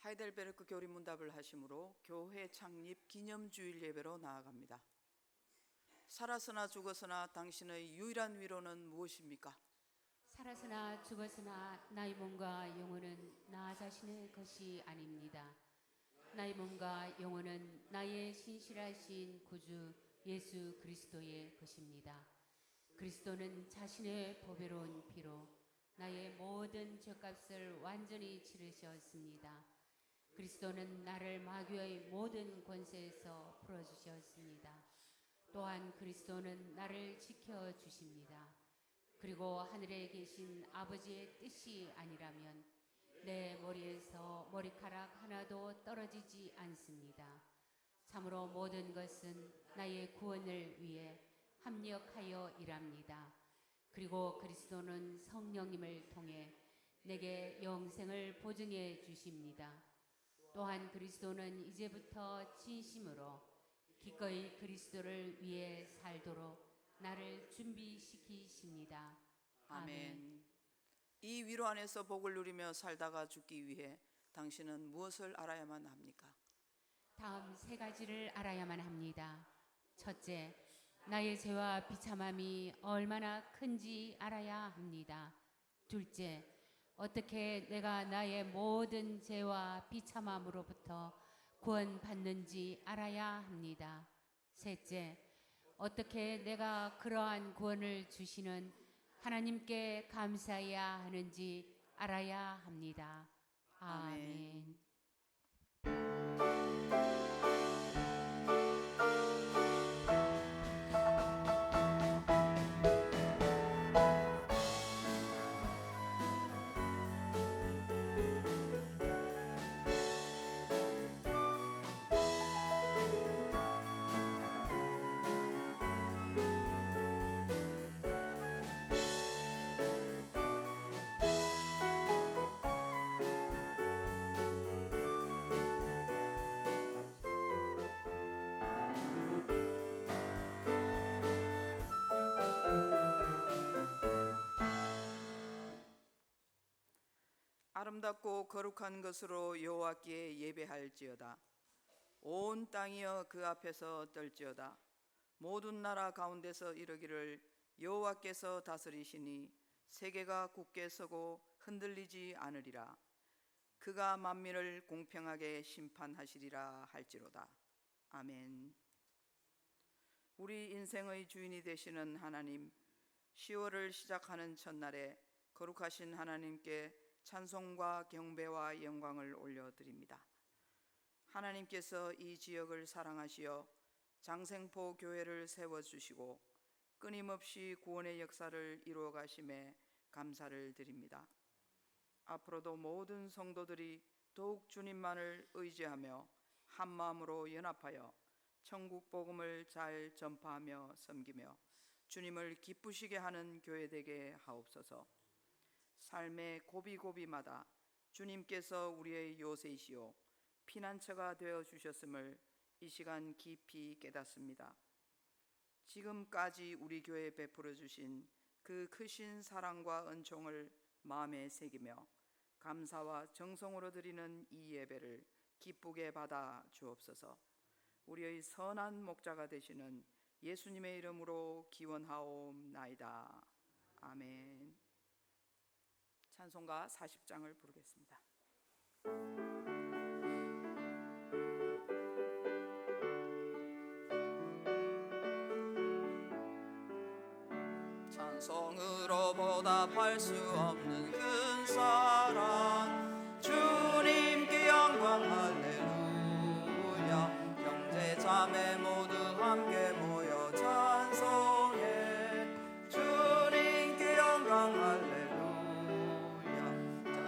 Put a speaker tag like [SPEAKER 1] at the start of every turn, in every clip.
[SPEAKER 1] 하이델베르크 교리문답을 하심으로 교회 창립 기념주일 예배로 나아갑니다. 살았으나 죽었으나 당신의 유일한 위로는 무엇입니까?
[SPEAKER 2] 살았으나 죽었으나 나의 몸과 영혼은 나 자신의 것이 아닙니다. 나의 몸과 영혼은 나의 신실하신 구주 예수 그리스도의 것입니다. 그리스도는 자신의 보배로운 피로 나의 모든 죄값을 완전히 치르셨습니다. 그리스도는 나를 마귀의 모든 권세에서 풀어주셨습니다. 또한 그리스도는 나를 지켜주십니다. 그리고 하늘에 계신 아버지의 뜻이 아니라면 내 머리에서 머리카락 하나도 떨어지지 않습니다. 참으로 모든 것은 나의 구원을 위해 합력하여 일합니다. 그리고 그리스도는 성령님을 통해 내게 영생을 보증해 주십니다. 또한 그리스도는 이제부터 진심으로 기꺼이 그리스도를 위해 살도록 나를 준비시키십니다.
[SPEAKER 1] 아멘. 이 위로 안에서 복을 누리며 살다가 죽기 위해 당신은 무엇을 알아야만 합니까?
[SPEAKER 2] 다음 세 가지를 알아야만 합니다. 첫째, 나의 죄와 비참함이 얼마나 큰지 알아야 합니다. 둘째, 어떻게 내가 나의 모든 죄와 비참함으로부터 구원받는지 알아야 합니다. 셋째, 어떻게 내가 그러한 구원을 주시는 하나님께 감사해야 하는지 알아야 합니다. 아멘.
[SPEAKER 1] 아름답고 거룩한 것으로 여호와께 예배할지어다. 온 땅이여 그 앞에서 떨지어다. 모든 나라 가운데서 이르기를 여호와께서 다스리시니 세계가 굳게 서고 흔들리지 않으리라. 그가 만민을 공평하게 심판하시리라 할지로다. 아멘. 우리 인생의 주인이 되시는 하나님, 10월을 시작하는 첫날에 거룩하신 하나님께 찬송과 경배와 영광을 올려드립니다. 하나님께서 이 지역을 사랑하시어 장생포 교회를 세워주시고 끊임없이 구원의 역사를 이루어 가심에 감사를 드립니다. 앞으로도 모든 성도들이 더욱 주님만을 의지하며 한 마음으로 연합하여 천국 복음을 잘 전파하며 섬기며 주님을 기쁘시게 하는 교회 되게 하옵소서. 삶의 고비고비마다 주님께서 우리의 요새이시오 피난처가 되어 주셨음을 이 시간 깊이 깨닫습니다. 지금까지 우리 교회에 베풀어 주신 그 크신 사랑과 은총을 마음에 새기며 감사와 정성으로 드리는 이 예배를 기쁘게 받아 주옵소서. 우리의 선한 목자가 되시는 예수님의 이름으로 기원하옵나이다. 아멘. 찬송가 40장을 부르겠습니다. 찬송으로 보답할 수 없는 큰 사랑, 주님께 영광 할렐루야. 형제 자매 모두 함께 모여 찬송해. 주님께 영광 할렐루야.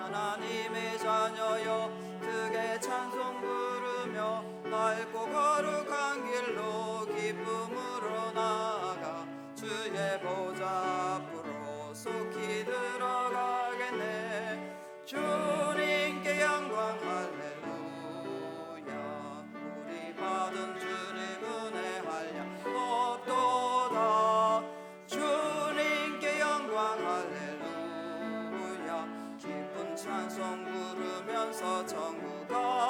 [SPEAKER 1] 하나님의 자녀여 크게 찬송 부르며 맑고 거룩한 길로 기쁨으로 나아가 주의 보좌 앞으로 속히 들어가겠네. 주님께 영광 할렐루야. 우리 받은 주님 은혜 한량 없도다. 주님께 영광 할렐루야. 찬송 부르면서 천국 가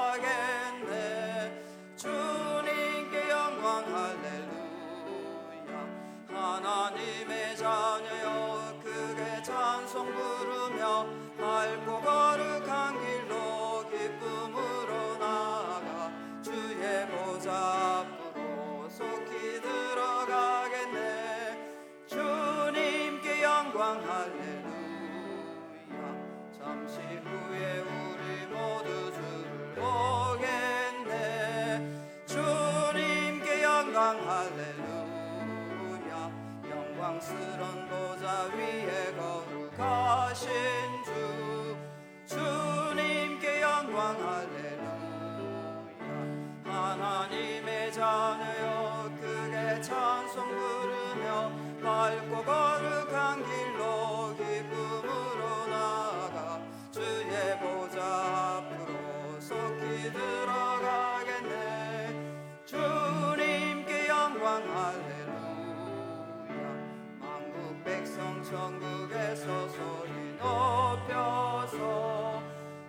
[SPEAKER 1] 보좌 앞으로 속히 들어가겠네. 주님께 영광 할렐루야. 잠시 후에 우리 모두 주를 보겠네. 주님께 영광 할렐루야. 영광스런 보좌 위에 거룩하신 주, 주님께 영광 할렐루야. 하나님의 자녀여 크게 찬송 부르며 밝고 거룩한 길로 기쁨으로 나아가 주의 보좌 앞으로 속히 들어가겠네. 주님께 영광 할렐루야. 만국 백성 천국에서 소리 높여서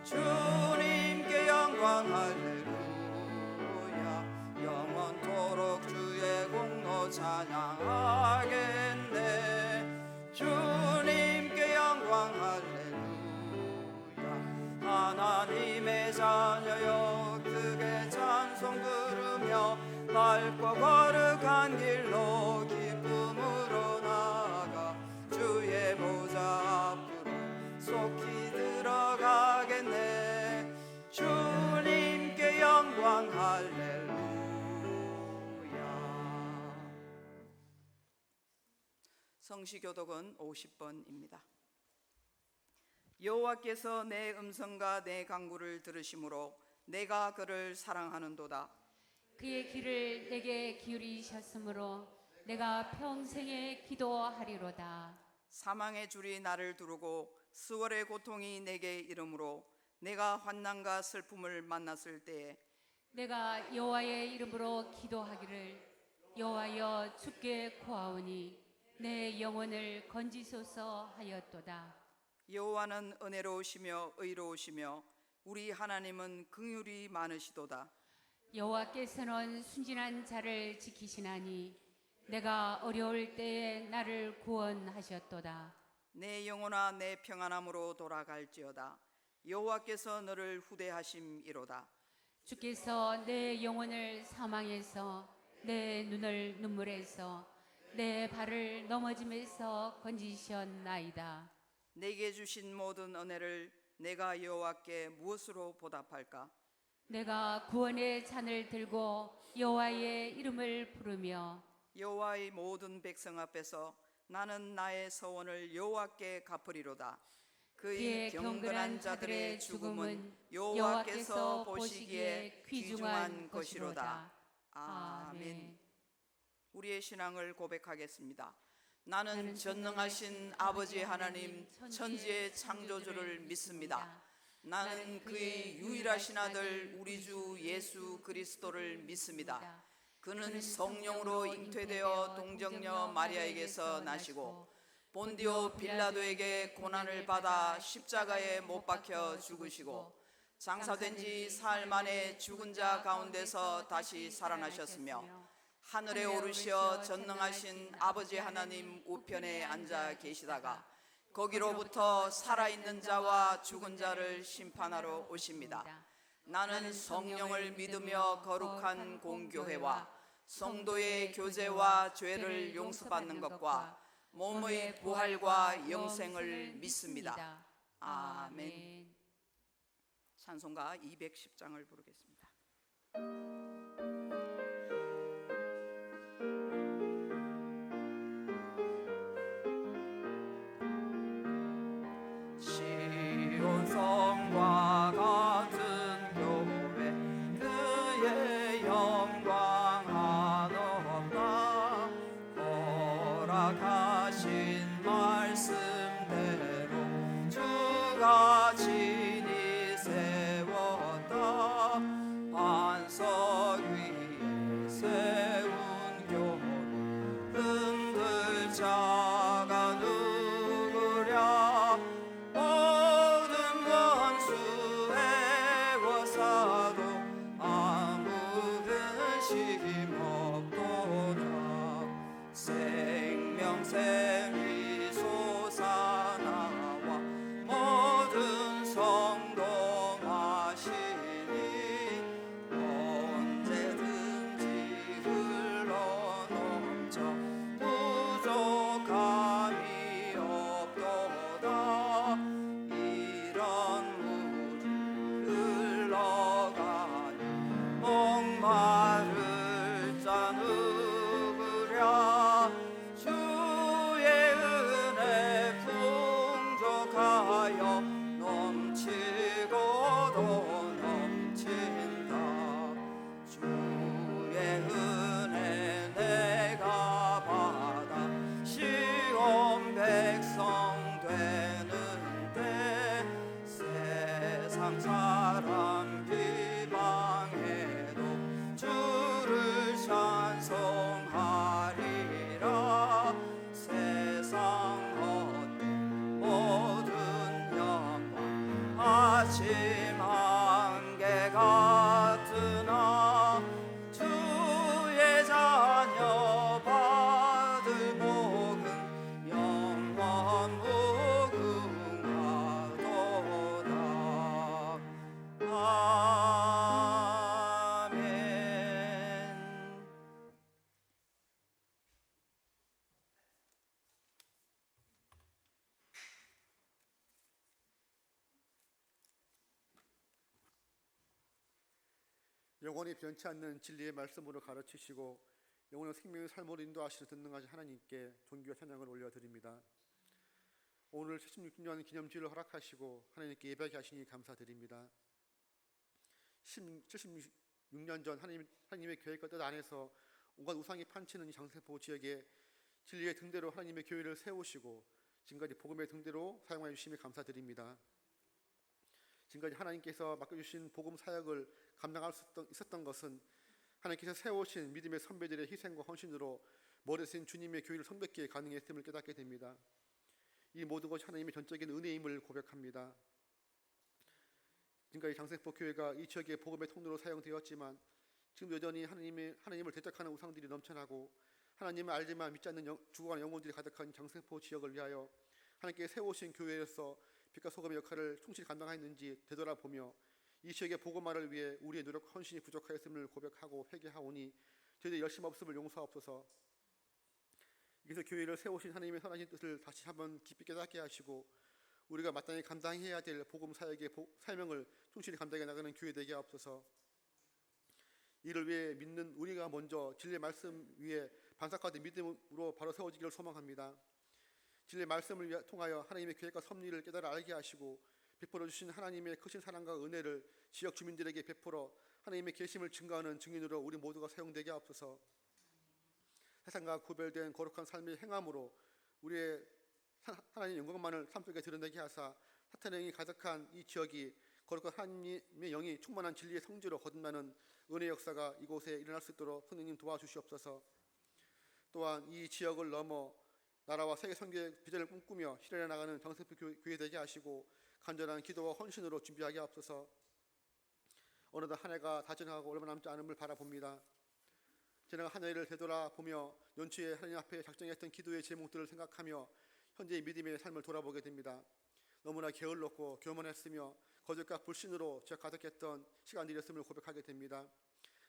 [SPEAKER 1] 주님께 영광 할렐루야. 영원토록 주의 공로 찬양하겠네. 주님께 영광 할렐루야. 하나님의 자녀여 크게 찬송 부르며 밝고 거룩한 길로 기쁨으로 나아가 주의 보좌 앞으로 속히 들어가겠네. 주님께 영광 할렐루야. 성시교독은 50번입니다. 여호와께서 내 음성과 내 간구를 들으심으로 내가 그를 사랑하는도다.
[SPEAKER 2] 그의 귀를 내게 기울이셨으므로 내가 평생에 기도하리로다.
[SPEAKER 1] 사망의 줄이 나를 두르고 수월의 고통이 내게 이르므로 내가 환난과 슬픔을 만났을 때에
[SPEAKER 2] 내가 여호와의 이름으로 기도하기를 여호와여 주께 고하오니 내 영혼을 건지소서 하였도다.
[SPEAKER 1] 여호와는 은혜로우시며 의로우시며 우리 하나님은 긍휼이 많으시도다.
[SPEAKER 2] 여호와께서는 순진한 자를 지키시나니 내가 어려울 때에 나를 구원하셨도다.
[SPEAKER 1] 내 영혼아 내 평안함으로 돌아갈지어다. 여호와께서 너를 후대하심이로다.
[SPEAKER 2] 주께서 내 영혼을 사망에서 내 눈을 눈물에서 내 발을 넘어짐에서 건지셨나이다.
[SPEAKER 1] 내게 주신 모든 은혜를 내가 여호와께 무엇으로 보답할까?
[SPEAKER 2] 내가 구원의 잔을 들고 여호와의 이름을 부르며
[SPEAKER 1] 여호와의 모든 백성 앞에서 나는 나의 서원을 여호와께 갚으리로다. 그의 경건한 자들의 죽음은 여호와께서 보시기에 귀중한 것이로다. 아멘. 우리의 신앙을 고백하겠습니다. 나는 전능하신 아버지 하나님 천지의 창조주를 믿습니다. 나는 그의 유일하신 아들 우리 주 예수 그리스도를 믿습니다. 그는 성령으로 잉태되어 동정녀 마리아에게서 나시고 본디오 빌라도에게 고난을 받아 십자가에 못 박혀 죽으시고 장사된 지 사흘 만에 죽은 자 가운데서 다시 살아나셨으며 하늘에 오르시어 전능하신 아버지 하나님 우편에 앉아 계시다가 거기로부터 살아있는 자와 죽은 자를 심판하러 오십니다. 나는 성령을 믿으며 거룩한 공교회와 성도의 교제와 죄를 용서받는 것과 몸의 부활과 영생을 믿습니다. 아멘. 찬송가 210장을 부르겠습니다. 시온성과 같은 교회 그의 영광 한없다. 허락하신 말씀대로 주가 친히 세웠다. 반석 위에 세운 교회 흔들 자가 누구랴. 모든 원수의 워사도 아무 근심 없도다. 생명샘이 솟아나와 모든 성도 마시니 언제든
[SPEAKER 3] 영원히 변치 않는 진리의 말씀으로 가르치시고 영원한 생명의 삶으로 인도하시는 듣는하신 하나님께 존귀와 찬양을 올려드립니다. 오늘 76주년 기념주일을 허락하시고 하나님께 예배하게 하시니 감사드립니다. 76년 전 하나님의 계획과 뜻 안에서 온갖 우상이 판치는 이 장세포 지역에 진리의 등대로 하나님의 교회를 세우시고 지금까지 복음의 등대로 사용하여 주심에 감사드립니다. 지금까지 하나님께서 맡겨주신 복음 사역을 감당할 수 있었던 것은 하나님께서 세우신 믿음의 선배들의 희생과 헌신으로 머리 쓰신 주님의 교회를 성백기에 가능했음을 깨닫게 됩니다. 이 모든 것이 하나님의 전적인 은혜임을 고백합니다. 지금까지 장세포 교회가 이 지역의 복음의 통로로 사용되었지만 지금 여전히 하나님을 대적하는 우상들이 넘쳐나고 하나님을 알지만 믿지 않는 죽어가는 영혼들이 가득한 장세포 지역을 위하여 하나님께 세우신 교회로서 빛과 소금의 역할을 충실히 감당하였는지 되돌아보며 이 지역의 복음화를 위해 우리의 노력 헌신이 부족하였음을 고백하고 회개하오니 저희들 열심 없음을 용서하옵소서. 여기서 교회를 세우신 하나님의 선하신 뜻을 다시 한번 깊이 깨닫게 하시고 우리가 마땅히 감당해야 될 복음 사역의 사명을 충실히 감당해 나가는 교회 되게 하옵소서. 이를 위해 믿는 우리가 먼저 진리의 말씀 위에 반삭화된 믿음으로 바로 세워지기를 소망합니다. 진리의 말씀을 통하여 하나님의 계획과 섭리를 깨달아 알게 하시고 베풀어 주신 하나님의 크신 사랑과 은혜를 지역 주민들에게 베풀어 하나님의 계심을 증거하는 증인으로 우리 모두가 사용되게 하옵소서. 세상과 구별된 거룩한 삶의 행함으로 우리의 하나님의 영광만을 삶 속에 드러내게 하사 사탄의 영이 가득한 이 지역이 거룩한 하나님의 영이 충만한 진리의 성지로 거듭나는 은혜의 역사가 이곳에 일어날 수 있도록 성령님 도와주시옵소서. 또한 이 지역을 넘어 나라와 세계 선교의 비전을 꿈꾸며 실현해 나가는 장세포 교회 되게 하시고 간절한 기도와 헌신으로 준비하게 하옵소서. 어느덧 한 해가 다 지나가고 얼마 남지 않음을 바라봅니다. 지나간 한 해를 되돌아보며 연초에 하나님 앞에 작정했던 기도의 제목들을 생각하며 현재의 믿음의 삶을 돌아보게 됩니다. 너무나 게을렀고 교만했으며 거짓과 불신으로 제가 가득했던 시간들이었음을 고백하게 됩니다.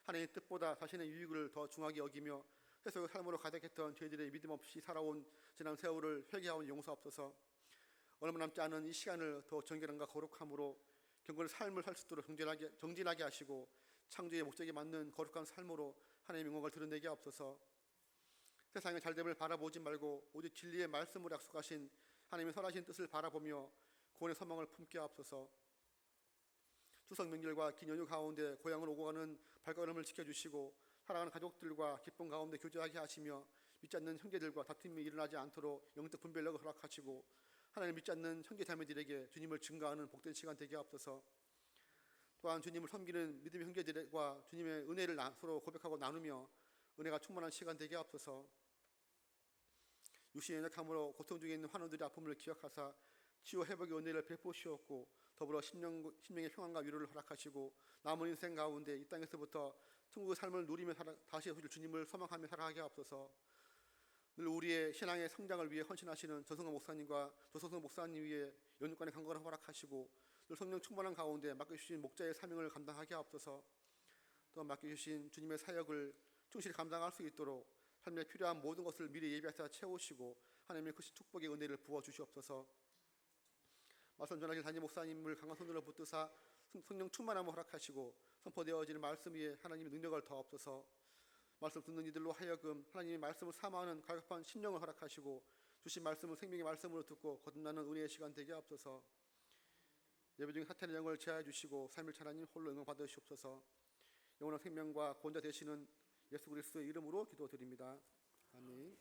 [SPEAKER 3] 하나님의 뜻보다 자신의 유익을 더 중하게 여기며 세속의 삶으로 가득했던 저희들의 믿음 없이 살아온 지난 세월을 회개하오니 용서하옵소서. 얼마 남지 않은 이 시간을 더 정결함과 거룩함으로 경건의 삶을 살 수 있도록 정진하게 하시고 창조의 목적에 맞는 거룩한 삶으로 하나님의 영광을 드러내게 하옵소서. 세상의 잘됨을 바라보지 말고 오직 진리의 말씀으로 약속하신 하나님의 선하신 뜻을 바라보며 구원의 소망을 품게 하옵소서. 추석 명절과 긴 연휴 가운데 고향을 오고 가는 발걸음을 지켜주시고 사랑하는 가족들과 기쁨 가운데 교제하게 하시며 믿지 않는 형제들과 다툼이 일어나지 않도록 영적 분별력을 허락하시고 하나님 믿지 않는 형제 자매들에게 주님을 증거하는 복된 시간 되게 하옵소서. 또한 주님을 섬기는 믿음의 형제들과 주님의 은혜를 서로 고백하고 나누며 은혜가 충만한 시간 되게 하옵소서. 육신의 연약함으로 고통 중에 있는 환우들의 아픔을 기억하사 치유 회복의 은혜를 베푸시옵고 더불어 심령의 평안과 위로를 허락하시고 남은 인생 가운데 이 땅에서부터 천국의 삶을 누리며 다시 오실 주님을 소망하며 살아가게 하옵소서. 늘 우리의 신앙의 성장을 위해 헌신하시는 전성근 목사님과 조성근 목사님 위해 연육간의 강건을 허락하시고 늘 성령 충만한 가운데 맡겨주신 목자의 사명을 감당하게 하옵소서. 또 맡겨주신 주님의 사역을 충실히 감당할 수 있도록 삶에 필요한 모든 것을 미리 예비하사 채우시고 하나님의 크신 축복의 은혜를 부어주시옵소서. 말씀 전하실 담임 목사님을 강한 손으로 붙드사 성령 충만함을 허락하시고 선포되어지는 말씀 위에 하나님의 능력을 더하옵소서. 말씀 듣는 이들로 하여금 하나님의 말씀을 사모하는 갈급한 심령을 허락하시고 주신 말씀을 생명의 말씀으로 듣고 거듭나는 은혜의 시간 되게 하옵소서. 예배 중에 사탄의 영을 제하여 주시고 삶을 하나님 홀로 영광 받으시옵소서. 영원한 생명과 구원자 되시는 예수 그리스도의 이름으로 기도드립니다. 아멘.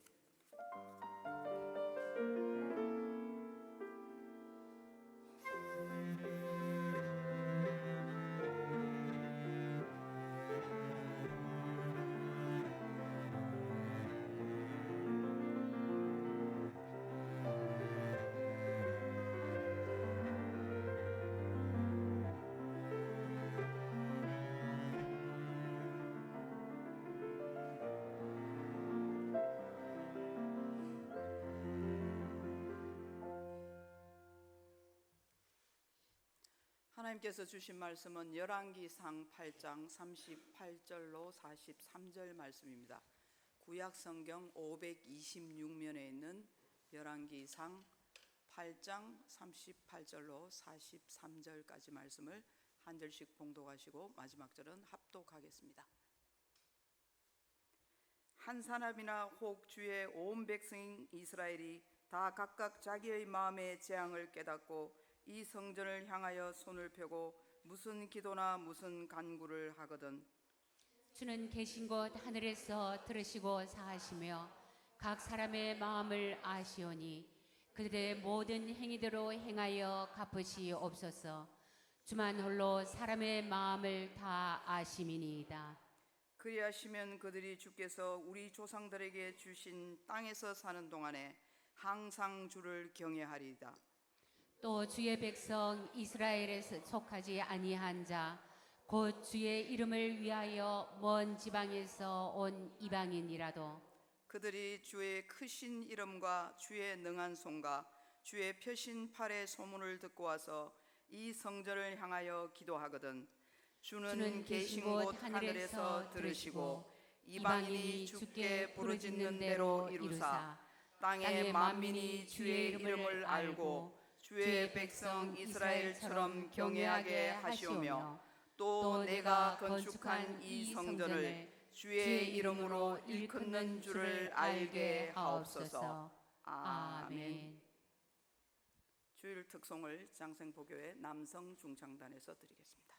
[SPEAKER 1] 하나님께서 주신 말씀은 열왕기상 8장 38절로 43절 말씀입니다. 구약 성경 526면에 있는 열왕기상 8장 38절로 43절까지 말씀을 한 절씩 봉독하시고 마지막 절은 합독하겠습니다. 한 사람이나 혹 주의 온 백성 이스라엘이 다 각각 자기의 마음의 재앙을 깨닫고 이 성전을 향하여 손을 펴고 무슨 기도나 무슨 간구를 하거든
[SPEAKER 2] 주는 계신 곳 하늘에서 들으시고 사하시며 각 사람의 마음을 아시오니 그들의 모든 행위대로 행하여 갚으시옵소서. 주만 홀로 사람의 마음을 다 아심이니이다.
[SPEAKER 1] 그리하시면 그들이 주께서 우리 조상들에게 주신 땅에서 사는 동안에 항상 주를 경외하리이다.
[SPEAKER 2] 또 주의 백성 이스라엘에서 속하지 아니한 자 곧 주의 이름을 위하여 먼 지방에서 온 이방인이라도
[SPEAKER 1] 그들이 주의 크신 이름과 주의 능한 손과 주의 펴신 팔의 소문을 듣고 와서 이 성전을 향하여 기도하거든 주는 계신 곳 하늘에서 들으시고 이방인이 주께 부르짖는 대로 이루사 땅의 만민이 주의 이름을 알고 주의 백성 이스라엘처럼 경외하게 하시오며 또 내가 건축한 이 성전을 주의 이름으로 일컫는 줄을 알게 하옵소서. 아멘. 주일 특송을 장생보교회 남성 중창단에서 드리겠습니다.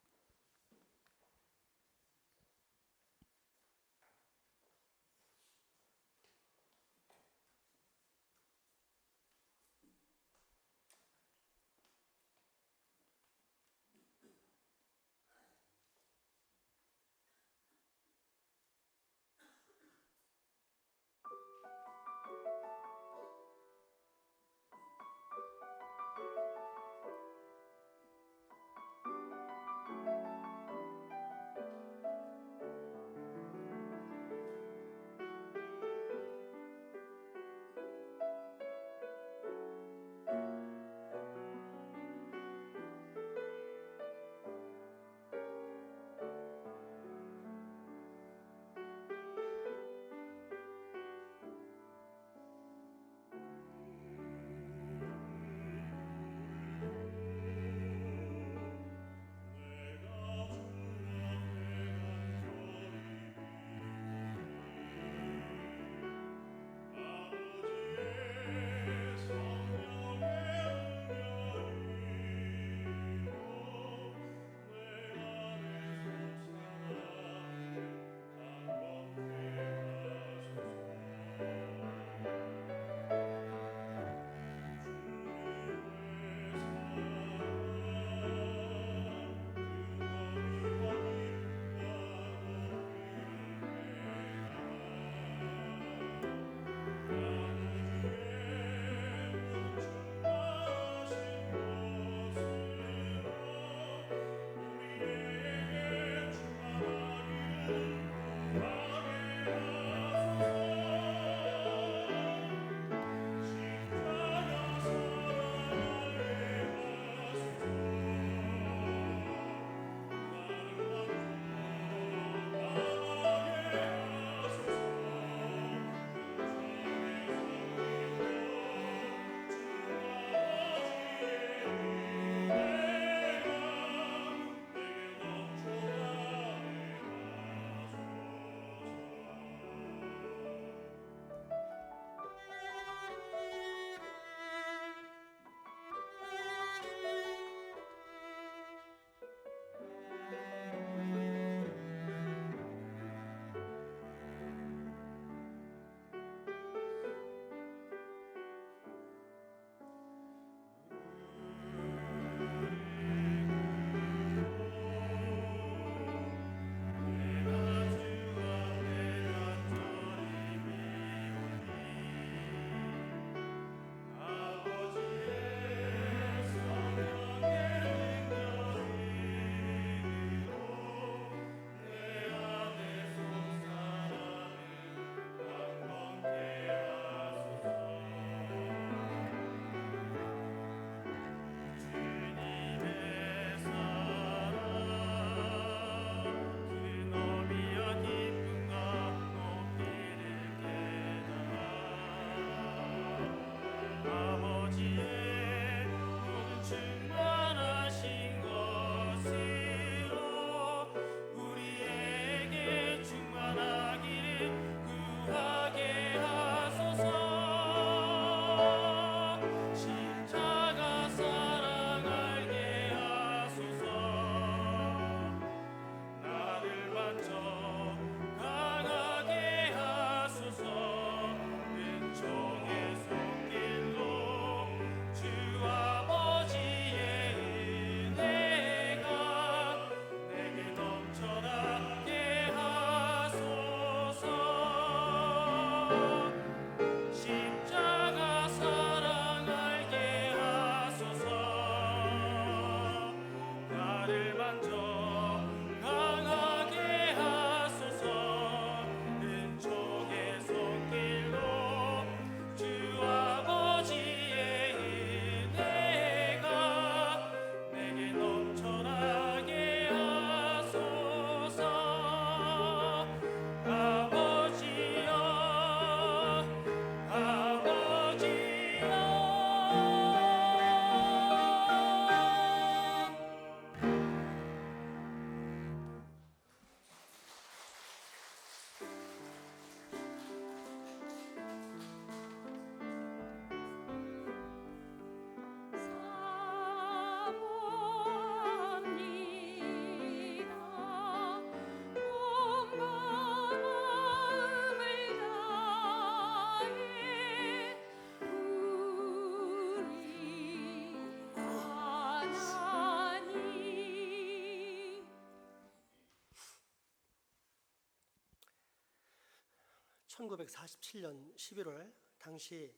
[SPEAKER 4] 1947년 11월 당시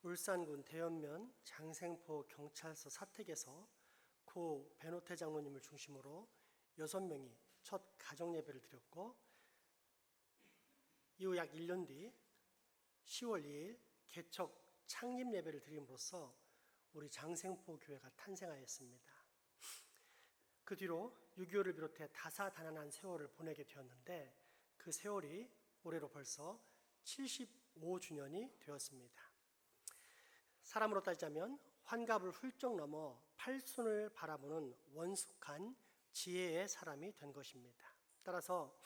[SPEAKER 4] 울산군 대연면 장생포 경찰서 사택에서 고 배노태 장로님을 중심으로 6명이 첫 가정 예배를 드렸고, 이후 약 1년 뒤 10월 2일 개척 창립 예배를 드림으로써 우리 장생포 교회가 탄생하였습니다. 그 뒤로 6.25를 비롯해 다사다난한 세월을 보내게 되었는데, 그 세월이 올해로 벌써 75주년이 되었습니다. 사람으로 따지자면 환갑을 훌쩍 넘어 팔순을 바라보는 원숙한 지혜의 사람이 된 것입니다. 따라서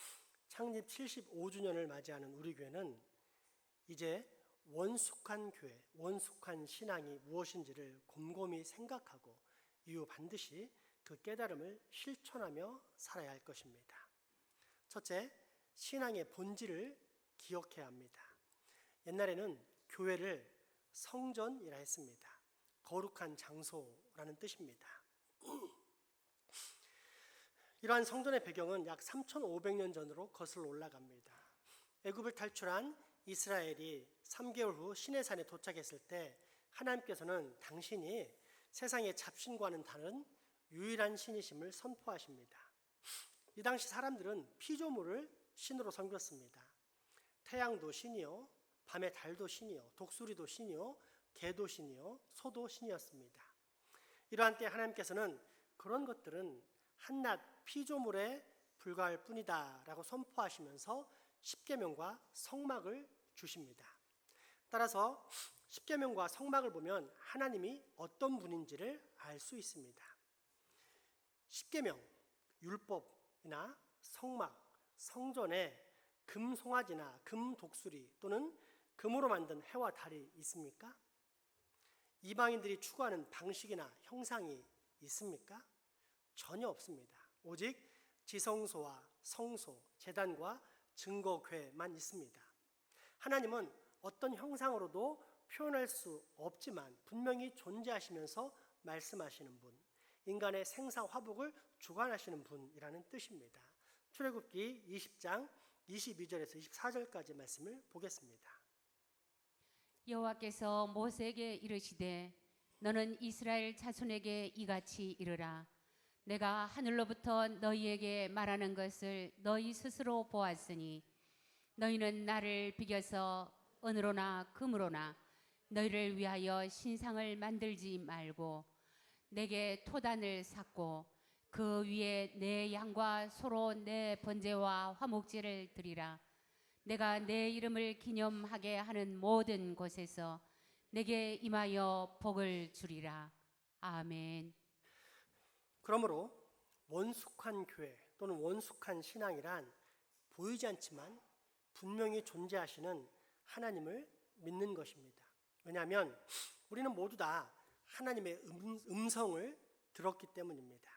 [SPEAKER 4] 창립 75주년을 맞이하는 우리 교회는 이제 원숙한 교회, 원숙한 신앙이 무엇인지를 곰곰이 생각하고 이후 반드시 그 깨달음을 실천하며 살아야 할 것입니다. 첫째, 신앙의 본질을 기억해야 합니다. 옛날에는 교회를 성전이라 했습니다. 거룩한 장소라는 뜻입니다. 이러한 성전의 배경은 약 3,500년 전으로 거슬러 올라갑니다. 애굽을 탈출한 이스라엘이 3개월 후 시내산에 도착했을 때 하나님께서는 당신이 세상의 잡신과는 다른 유일한 신이심을 선포하십니다. 이 당시 사람들은 피조물을 신으로 섬겼습니다. 태양도 신이요, 밤의 달도 신이요, 독수리도 신이요, 개도 신이요, 소도 신이었습니다. 이러한 때 하나님께서는 그런 것들은 한낱 피조물에 불과할 뿐이다 라고 선포하시면서 십계명과 성막을 주십니다. 따라서 십계명과 성막을 보면 하나님이 어떤 분인지를 알 수 있습니다. 십계명, 율법이나 성막, 성전에 금 송아지나 금 독수리 또는 금으로 만든 해와 달이 있습니까? 이방인들이 추구하는 방식이나 형상이 있습니까? 전혀 없습니다. 오직 지성소와 성소, 제단과 증거궤만 있습니다. 하나님은 어떤 형상으로도 표현할 수 없지만 분명히 존재하시면서 말씀하시는 분, 인간의 생사화복을 주관하시는 분이라는 뜻입니다. 출애굽기 20장 22절에서 24절까지 말씀을 보겠습니다.
[SPEAKER 2] 여호와께서 모세에게 이르시되 너는 이스라엘 자손에게 이같이 이르라. 내가 하늘로부터 너희에게 말하는 것을 너희 스스로 보았으니 너희는 나를 비겨서 은으로나 금으로나 너희를 위하여 신상을 만들지 말고 내게 토단을 쌓고 그 위에 내 양과 소로 내 번제와 화목제를 드리라. 내가 내 이름을 기념하게 하는 모든 곳에서 내게 임하여 복을 주리라. 아멘.
[SPEAKER 4] 그러므로 원숙한 교회 또는 원숙한 신앙이란 보이지 않지만 분명히 존재하시는 하나님을 믿는 것입니다. 왜냐하면 우리는 모두 다 하나님의 음성을 들었기 때문입니다.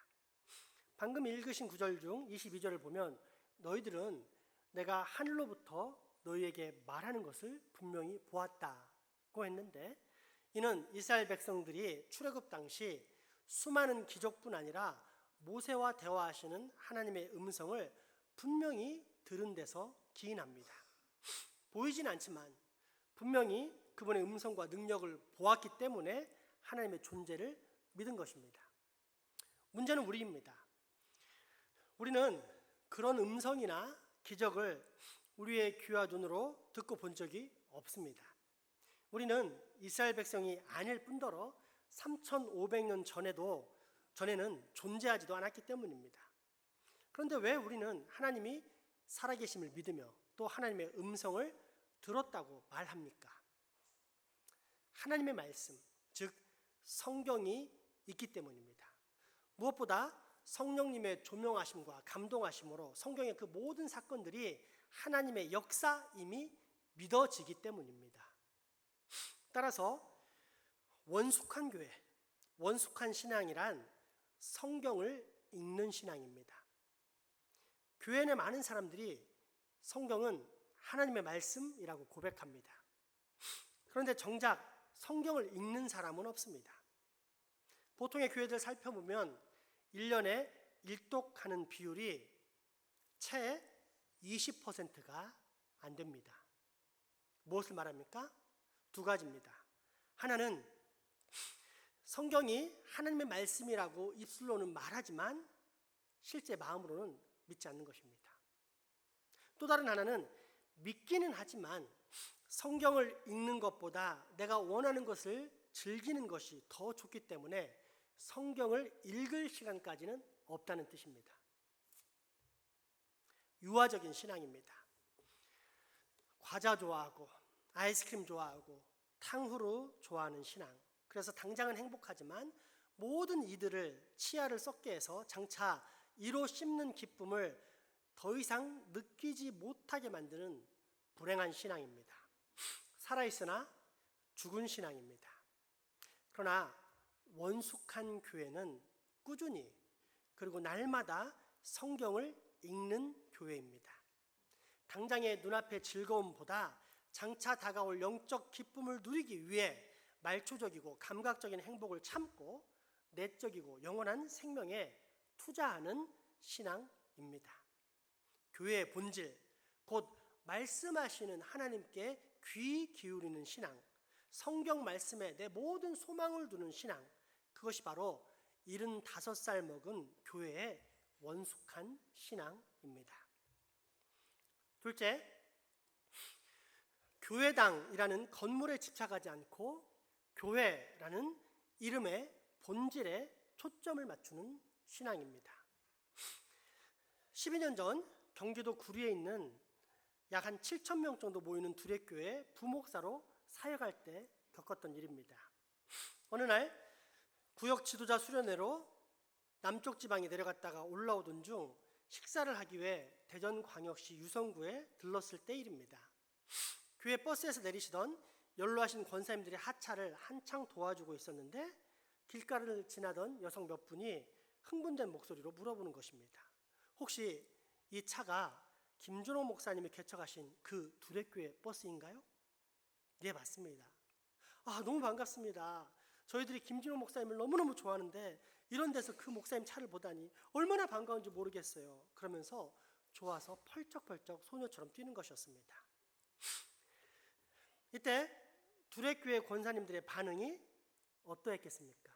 [SPEAKER 4] 방금 읽으신 구절 중 22절을 보면 너희들은 내가 하늘로부터 너희에게 말하는 것을 분명히 보았다고 했는데, 이는 이스라엘 백성들이 출애굽 당시 수많은 기적뿐 아니라 모세와 대화하시는 하나님의 음성을 분명히 들은 데서 기인합니다. 보이진 않지만 분명히 그분의 음성과 능력을 보았기 때문에 하나님의 존재를 믿은 것입니다. 문제는 우리입니다. 우리는 그런 음성이나 기적을 우리의 귀와 눈으로 듣고 본 적이 없습니다. 우리는 이스라엘 백성이 아닐 뿐더러 3,500년 전에는 존재하지도 않았기 때문입니다. 그런데 왜 우리는 하나님이 살아계심을 믿으며 또 하나님의 음성을 들었다고 말합니까? 하나님의 말씀, 즉 성경이 있기 때문입니다. 무엇보다 성령님의 조명하심과 감동하심으로 성경의 그 모든 사건들이 하나님의 역사임이 믿어지기 때문입니다. 따라서 원숙한 교회, 원숙한 신앙이란 성경을 읽는 신앙입니다. 교회 내 많은 사람들이 성경은 하나님의 말씀이라고 고백합니다. 그런데 정작 성경을 읽는 사람은 없습니다. 보통의 교회들 살펴보면 1년에 일독하는 비율이 채 20%가 안 됩니다. 무엇을 말합니까? 두 가지입니다. 하나는 성경이 하나님의 말씀이라고 입술로는 말하지만 실제 마음으로는 믿지 않는 것입니다. 또 다른 하나는 믿기는 하지만 성경을 읽는 것보다 내가 원하는 것을 즐기는 것이 더 좋기 때문에 성경을 읽을 시간까지는 없다는 뜻입니다. 유아적인 신앙입니다. 과자 좋아하고 아이스크림 좋아하고 탕후루 좋아하는 신앙. 그래서 당장은 행복하지만 모든 이들을 치아를 썩게 해서 장차 이로 씹는 기쁨을 더 이상 느끼지 못하게 만드는 불행한 신앙입니다. 살아있으나 죽은 신앙입니다. 그러나 원숙한 교회는 꾸준히 그리고 날마다 성경을 읽는 교회입니다. 당장의 눈앞의 즐거움보다 장차 다가올 영적 기쁨을 누리기 위해 말초적이고 감각적인 행복을 참고 내적이고 영원한 생명에 투자하는 신앙입니다. 교회의 본질, 곧 말씀하시는 하나님께 귀 기울이는 신앙, 성경 말씀에 내 모든 소망을 두는 신앙, 그것이 바로 75살 먹은 교회의 원숙한 신앙입니다. 둘째, 교회당이라는 건물에 집착하지 않고 교회라는 이름의 본질에 초점을 맞추는 신앙입니다. 12년 전 경기도 구리에 있는 약 한 7,000명 정도 모이는 두레교회 부목사로 사역할 때 겪었던 일입니다. 어느 날 구역 지도자 수련회로 남쪽 지방에 내려갔다가 올라오던 중 식사를 하기 위해 대전광역시 유성구에 들렀을 때 일입니다. 교회 버스에서 내리시던 연로하신 권사님들의 하차를 한창 도와주고 있었는데 길가를 지나던 여성 몇 분이 흥분된 목소리로 물어보는 것입니다. 혹시 이 차가 김준호 목사님이 개척하신 그 두레교회 버스인가요? 네, 맞습니다. 아, 너무 반갑습니다. 저희들이 김준호 목사님을 너무너무 좋아하는데 이런 데서 그 목사님 차를 보다니 얼마나 반가운지 모르겠어요. 그러면서 좋아서 펄쩍펄쩍 소녀처럼 뛰는 것이었습니다. 이때 두레교회 권사님들의 반응이 어떠했겠습니까?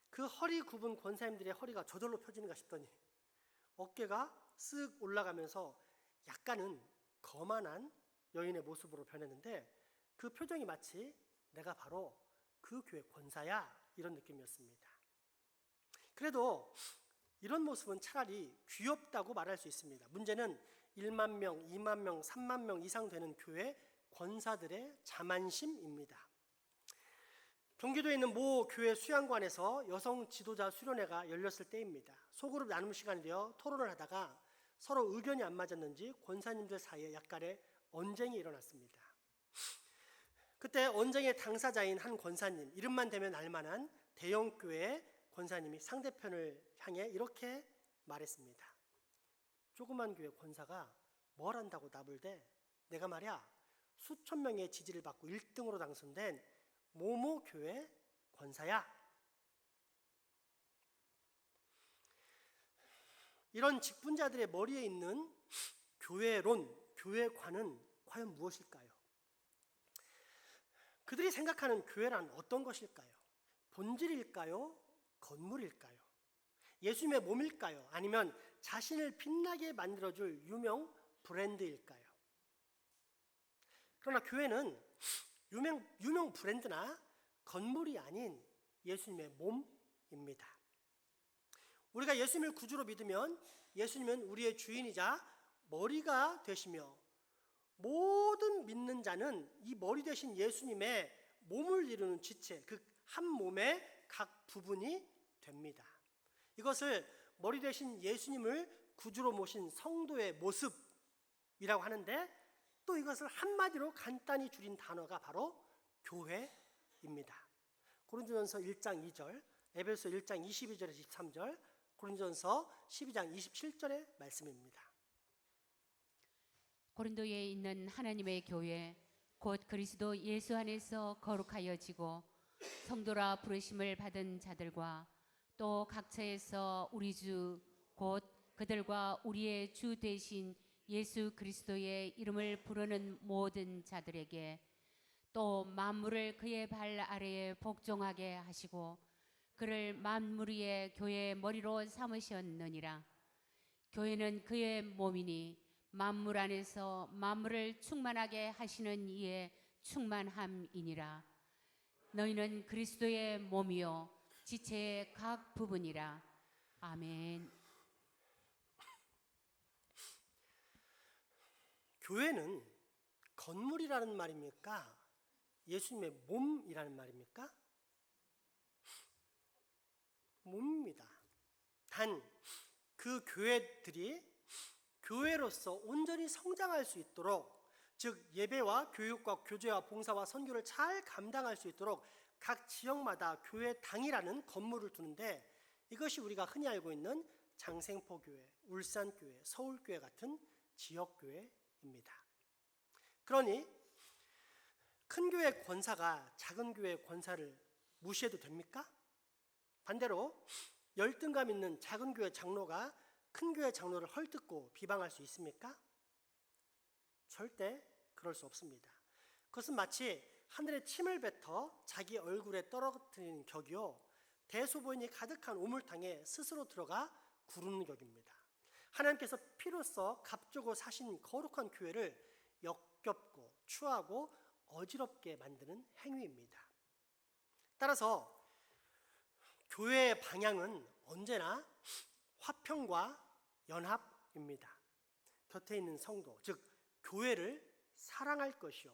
[SPEAKER 4] 그 허리 굽은 권사님들의 허리가 저절로 펴지는가 싶더니 어깨가 쓱 올라가면서 약간은 거만한 여인의 모습으로 변했는데 그 표정이 마치 내가 바로 그 교회 권사야 이런 느낌이었습니다. 그래도 이런 모습은 차라리 귀엽다고 말할 수 있습니다. 문제는 1만 명, 2만 명, 3만 명 이상 되는 교회 권사들의 자만심입니다. 경기도에 있는 모 교회 수양관에서 여성 지도자 수련회가 열렸을 때입니다. 소그룹 나눔 시간이 되어 토론을 하다가 서로 의견이 안 맞았는지 권사님들 사이에 약간의 언쟁이 일어났습니다. 그때 언쟁의 당사자인 한 권사님, 이름만 대면 알만한 대형교회 권사님이 상대편을 향해 이렇게 말했습니다. 조그만 교회 권사가 뭘 한다고 나불대? 내가 말이야 수천 명의 지지를 받고 1등으로 당선된 모모 교회 권사야. 이런 직분자들의 머리에 있는 교회론, 교회관은 과연 무엇일까요? 그들이 생각하는 교회란 어떤 것일까요? 본질일까요? 건물일까요? 예수님의 몸일까요? 아니면 자신을 빛나게 만들어줄 유명 브랜드일까요? 그러나 교회는 유명 브랜드나 건물이 아닌 예수님의 몸입니다. 우리가 예수님을 구주로 믿으면 예수님은 우리의 주인이자 머리가 되시며 모든 믿는 자는 이 머리 되신 예수님의 몸을 이루는 지체, 그 한 몸의 각 부분이 됩니다. 이것을 머리 되신 예수님을 구주로 모신 성도의 모습이라고 하는데 또 이것을 한마디로 간단히 줄인 단어가 바로 교회입니다. 고린도전서 1장 2절, 에베소 1장 22절에서 23절, 고린도전서 12장 27절의 말씀입니다.
[SPEAKER 2] 고린도에 있는 하나님의 교회 곧 그리스도 예수 안에서 거룩하여지고 성도라 부르심을 받은 자들과 또 각처에서 우리 주 곧 그들과 우리의 주 되신 예수 그리스도의 이름을 부르는 모든 자들에게 또 만물을 그의 발 아래에 복종하게 하시고 그를 만물 위의 교회의 머리로 삼으셨느니라. 교회는 그의 몸이니 만물 안에서 만물을 충만하게 하시는 이의 충만함이니라. 너희는 그리스도의 몸이요 지체의 각 부분이라. 아멘.
[SPEAKER 4] 교회는 건물이라는 말입니까? 예수님의 몸이라는 말입니까? 몸입니다. 단 그 교회들이 교회로서 온전히 성장할 수 있도록, 즉 예배와 교육과 교제와 봉사와 선교를 잘 감당할 수 있도록 각 지역마다 교회당이라는 건물을 두는데, 이것이 우리가 흔히 알고 있는 장생포교회, 울산교회, 서울교회 같은 지역교회입니다. 그러니 큰 교회 권사가 작은 교회 권사를 무시해도 됩니까? 반대로 열등감 있는 작은 교회 장로가 큰 교회 장로를 헐뜯고 비방할 수 있습니까? 절대 그럴 수 없습니다. 그것은 마치 하늘에 침을 뱉어 자기 얼굴에 떨어뜨리는 격이요, 대소보인이 가득한 우물탕에 스스로 들어가 구르는 격입니다. 하나님께서 피로써 값주고 사신 거룩한 교회를 역겹고 추하고 어지럽게 만드는 행위입니다. 따라서 교회의 방향은 언제나 화평과 연합입니다. 곁에 있는 성도, 즉 교회를 사랑할 것이요,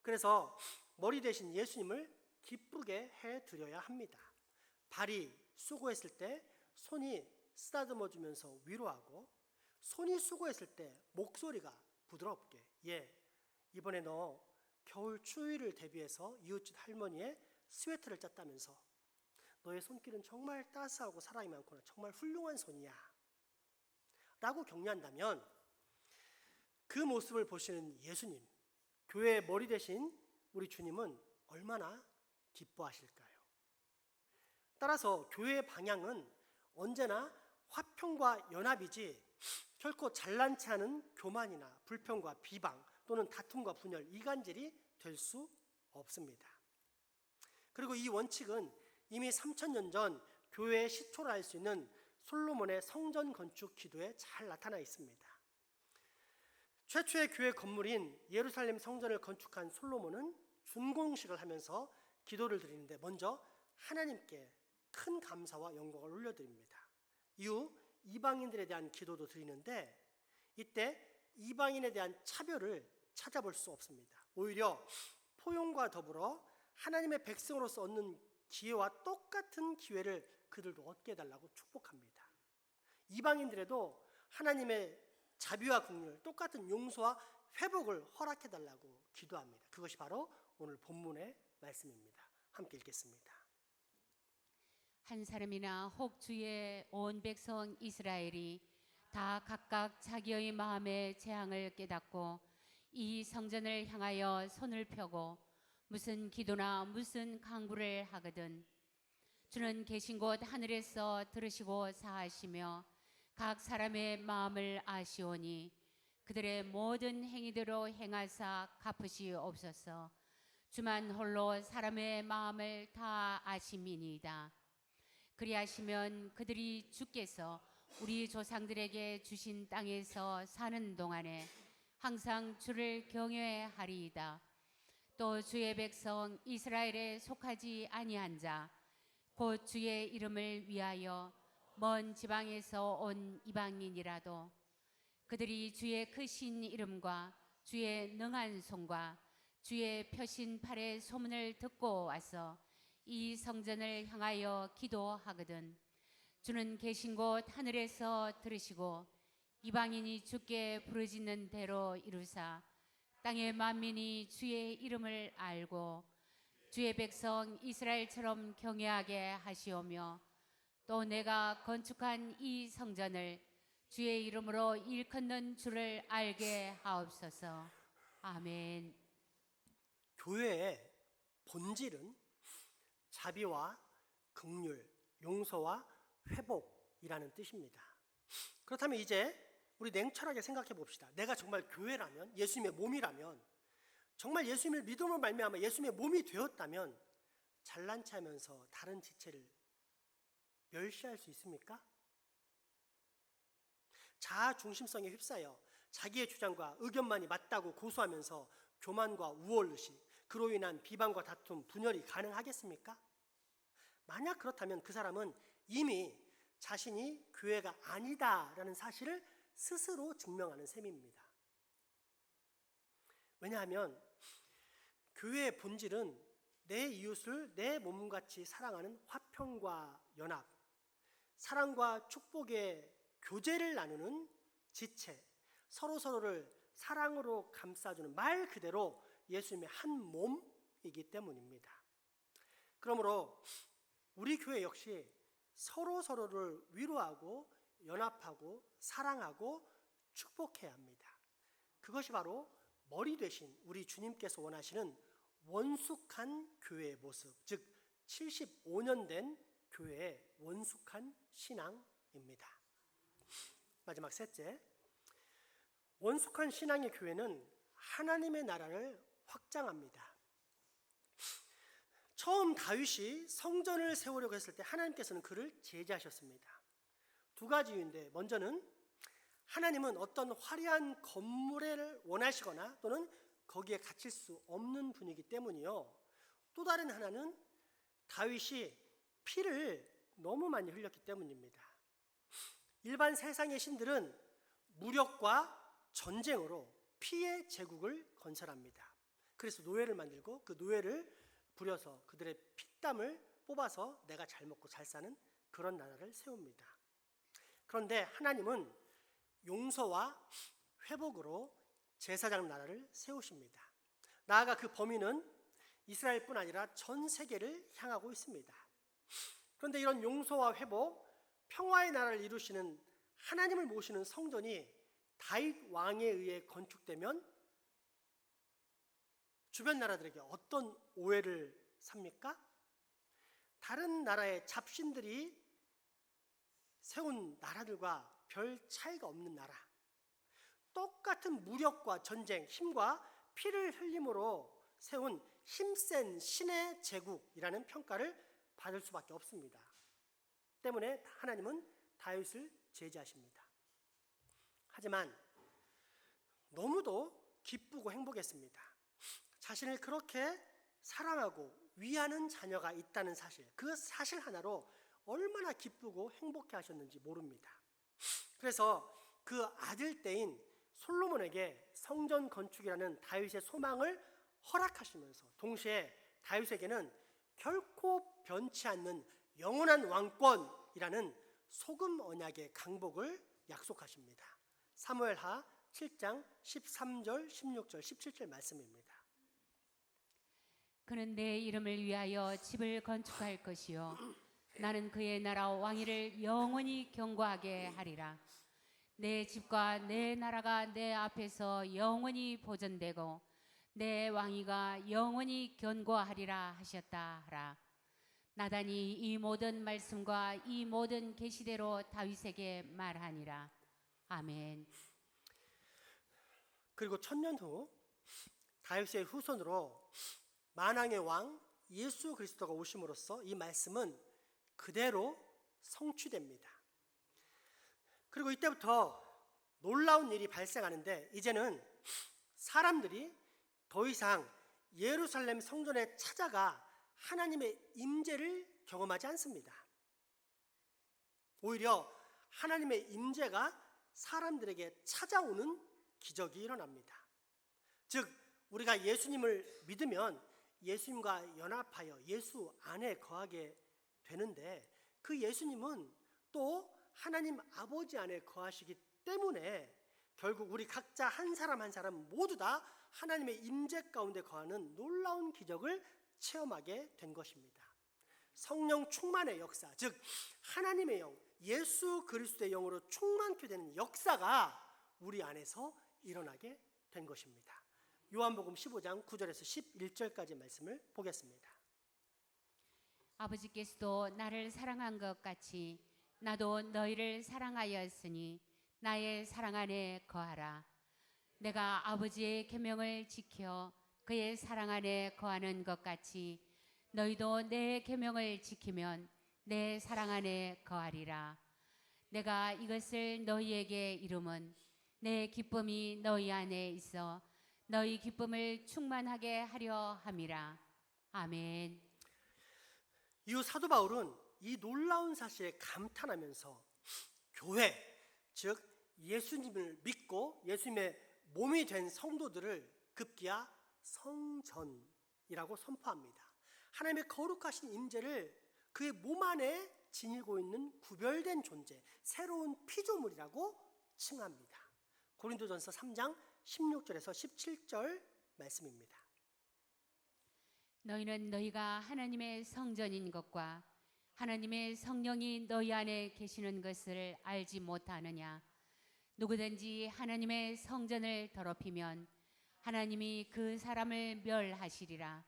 [SPEAKER 4] 그래서 머리 대신 예수님을 기쁘게 해드려야 합니다. 발이 수고했을 때 손이 쓰다듬어 주면서 위로하고, 손이 수고했을 때 목소리가 부드럽게, 이번에 너 겨울 추위를 대비해서 이웃집 할머니의 스웨터를 짰다면서 너의 손길은 정말 따스하고 사랑이 많구나, 정말 훌륭한 손이야 라고 격려한다면, 그 모습을 보시는 예수님, 교회의 머리 대신 우리 주님은 얼마나 기뻐하실까요? 따라서 교회의 방향은 언제나 화평과 연합이지 결코 잘난치 않은 교만이나 불평과 비방 또는 다툼과 분열, 이간질이 될 수 없습니다. 그리고 이 원칙은 이미 3000년 전 교회의 시초를 알 수 있는 솔로몬의 성전 건축 기도에 잘 나타나 있습니다. 최초의 교회 건물인 예루살렘 성전을 건축한 솔로몬은 준공식을 하면서 기도를 드리는데, 먼저 하나님께 큰 감사와 영광을 올려드립니다. 이후 이방인들에 대한 기도도 드리는데, 이때 이방인에 대한 차별을 찾아볼 수 없습니다. 오히려 포용과 더불어 하나님의 백성으로서 얻는 기회와 똑같은 기회를 그들도 얻게 해달라고 축복합니다. 이방인들에도 하나님의 자비와 긍휼, 똑같은 용서와 회복을 허락해달라고 기도합니다. 그것이 바로 오늘 본문의 말씀입니다. 함께 읽겠습니다.
[SPEAKER 2] 한 사람이나 혹 주의 온 백성 이스라엘이 다 각각 자기의 마음의 재앙을 깨닫고 이 성전을 향하여 손을 펴고 무슨 기도나 무슨 강구를 하거든 주는 계신 곳 하늘에서 들으시고 사하시며 각 사람의 마음을 아시오니 그들의 모든 행위대로 행하사 갚으시옵소서. 주만 홀로 사람의 마음을 다 아심이니이다. 그리하시면 그들이 주께서 우리 조상들에게 주신 땅에서 사는 동안에 항상 주를 경외하리이다. 또 주의 백성 이스라엘에 속하지 아니한 자 곧 주의 이름을 위하여 먼 지방에서 온 이방인이라도 그들이 주의 크신 이름과 주의 능한 손과 주의 펴신 팔의 소문을 듣고 와서 이 성전을 향하여 기도하거든 주는 계신 곳 하늘에서 들으시고 이방인이 주께 부르짖는 대로 이루사 땅의 만민이 주의 이름을 알고 주의 백성 이스라엘처럼 경외하게 하시오며 또 내가 건축한 이 성전을 주의 이름으로 일컫는 줄을 알게 하옵소서. 아멘.
[SPEAKER 4] 교회의 본질은 자비와 긍휼, 용서와 회복이라는 뜻입니다. 그렇다면 이제 우리 냉철하게 생각해 봅시다. 내가 정말 교회라면, 예수님의 몸이라면, 정말 예수님을 믿음으로 말미암아 예수님의 몸이 되었다면 잘난 체하면서 다른 지체를 멸시할 수 있습니까? 자아 중심성에 휩싸여 자기의 주장과 의견만이 맞다고 고수하면서 교만과 우월의식, 그로 인한 비방과 다툼, 분열이 가능하겠습니까? 만약 그렇다면 그 사람은 이미 자신이 교회가 아니다라는 사실을 스스로 증명하는 셈입니다. 왜냐하면 교회의 본질은 내 이웃을 내 몸같이 사랑하는 화평과 연합, 사랑과 축복의 교제를 나누는 지체, 서로서로를 사랑으로 감싸주는, 말 그대로 예수님의 한 몸이기 때문입니다. 그러므로 우리 교회 역시 서로서로를 위로하고 연합하고 사랑하고 축복해야 합니다. 그것이 바로 머리 되신 우리 주님께서 원하시는 원숙한 교회의 모습, 즉 75년 된 교회의 원숙한 신앙입니다. 마지막 셋째, 원숙한 신앙의 교회는 하나님의 나라를 확장합니다. 처음 다윗이 성전을 세우려고 했을 때 하나님께서는 그를 제지하셨습니다. 두 가지 이유인데, 먼저는 하나님은 어떤 화려한 건물을 원하시거나 또는 거기에 갇힐 수 없는 분이기 때문이요. 또 다른 하나는 다윗이 피를 너무 많이 흘렸기 때문입니다. 일반 세상의 신들은 무력과 전쟁으로 피의 제국을 건설합니다. 그래서 노예를 만들고 그 노예를 부려서 그들의 피땀을 뽑아서 내가 잘 먹고 잘 사는 그런 나라를 세웁니다. 그런데 하나님은 용서와 회복으로 제사장 나라를 세우십니다. 나아가 그 범위는 이스라엘뿐 아니라 전 세계를 향하고 있습니다. 그런데 이런 용서와 회복, 평화의 나라를 이루시는 하나님을 모시는 성전이 다윗 왕에 의해 건축되면 주변 나라들에게 어떤 오해를 삽니까? 다른 나라의 잡신들이 세운 나라들과 별 차이가 없는 나라, 똑같은 무력과 전쟁, 힘과 피를 흘림으로 세운 힘센 신의 제국이라는 평가를 받을 수밖에 없습니다. 때문에 하나님은 다윗을 제지하십니다. 하지만 너무도 기쁘고 행복했습니다. 자신을 그렇게 사랑하고 위하는 자녀가 있다는 사실, 그 사실 하나로 얼마나 기쁘고 행복해 하셨는지 모릅니다. 그래서 그 아들 때인 솔로몬에게 성전 건축이라는 다윗의 소망을 허락하시면서 동시에 다윗에게는 결코 변치 않는 영원한 왕권이라는 소금 언약의 강복을 약속하십니다. 사무엘하 7장 13절, 16절, 17절 말씀입니다.
[SPEAKER 2] 그는 내 이름을 위하여 집을 건축할 것이요 나는 그의 나라 왕위를 영원히 경고하게 하리라. 내 집과 내 나라가 내 앞에서 영원히 보존되고 내 왕위가 영원히 견고하리라 하셨다 하라. 나단이 이 모든 말씀과 이 모든 계시대로 다윗에게 말하니라. 아멘.
[SPEAKER 4] 그리고 1000년 후 다윗의 후손으로 만왕의 왕 예수 그리스도가 오심으로써 이 말씀은 그대로 성취됩니다. 그리고 이때부터 놀라운 일이 발생하는데, 이제는 사람들이 더 이상 예루살렘 성전에 찾아가 하나님의 임재를 경험하지 않습니다. 오히려 하나님의 임재가 사람들에게 찾아오는 기적이 일어납니다. 즉, 우리가 예수님을 믿으면 예수님과 연합하여 예수 안에 거하게 되는데, 그 예수님은 또 하나님 아버지 안에 거하시기 때문에 결국 우리 각자 한 사람 한 사람 모두 다 하나님의 임재 가운데 거하는 놀라운 기적을 체험하게 된 것입니다. 성령 충만의 역사, 즉 하나님의 영, 예수 그리스도의 영으로 충만케 되는 역사가 우리 안에서 일어나게 된 것입니다. 요한복음 15장 9절에서 11절까지 말씀을 보겠습니다.
[SPEAKER 2] 아버지께서도 나를 사랑한 것 같이 나도 너희를 사랑하였으니 나의 사랑 안에 거하라. 내가 아버지의 계명을 지켜 그의 사랑 안에 거하는 것 같이 너희도 내 계명을 지키면 내 사랑 안에 거하리라. 내가 이것을 너희에게 이름은 내 기쁨이 너희 안에 있어 너희 기쁨을 충만하게 하려 함이라. 아멘.
[SPEAKER 4] 이후 사도 바울은 이 놀라운 사실에 감탄하면서 교회, 즉 예수님을 믿고 예수님의 몸이 된 성도들을 급기야 성전이라고 선포합니다. 하나님의 거룩하신 임재를 그의 몸 안에 지니고 있는 구별된 존재, 새로운 피조물이라고 칭합니다. 고린도전서 3장 16절에서 17절 말씀입니다.
[SPEAKER 2] 너희는 너희가 하나님의 성전인 것과 하나님의 성령이 너희 안에 계시는 것을 알지 못하느냐? 누구든지 하나님의 성전을 더럽히면 하나님이 그 사람을 멸하시리라.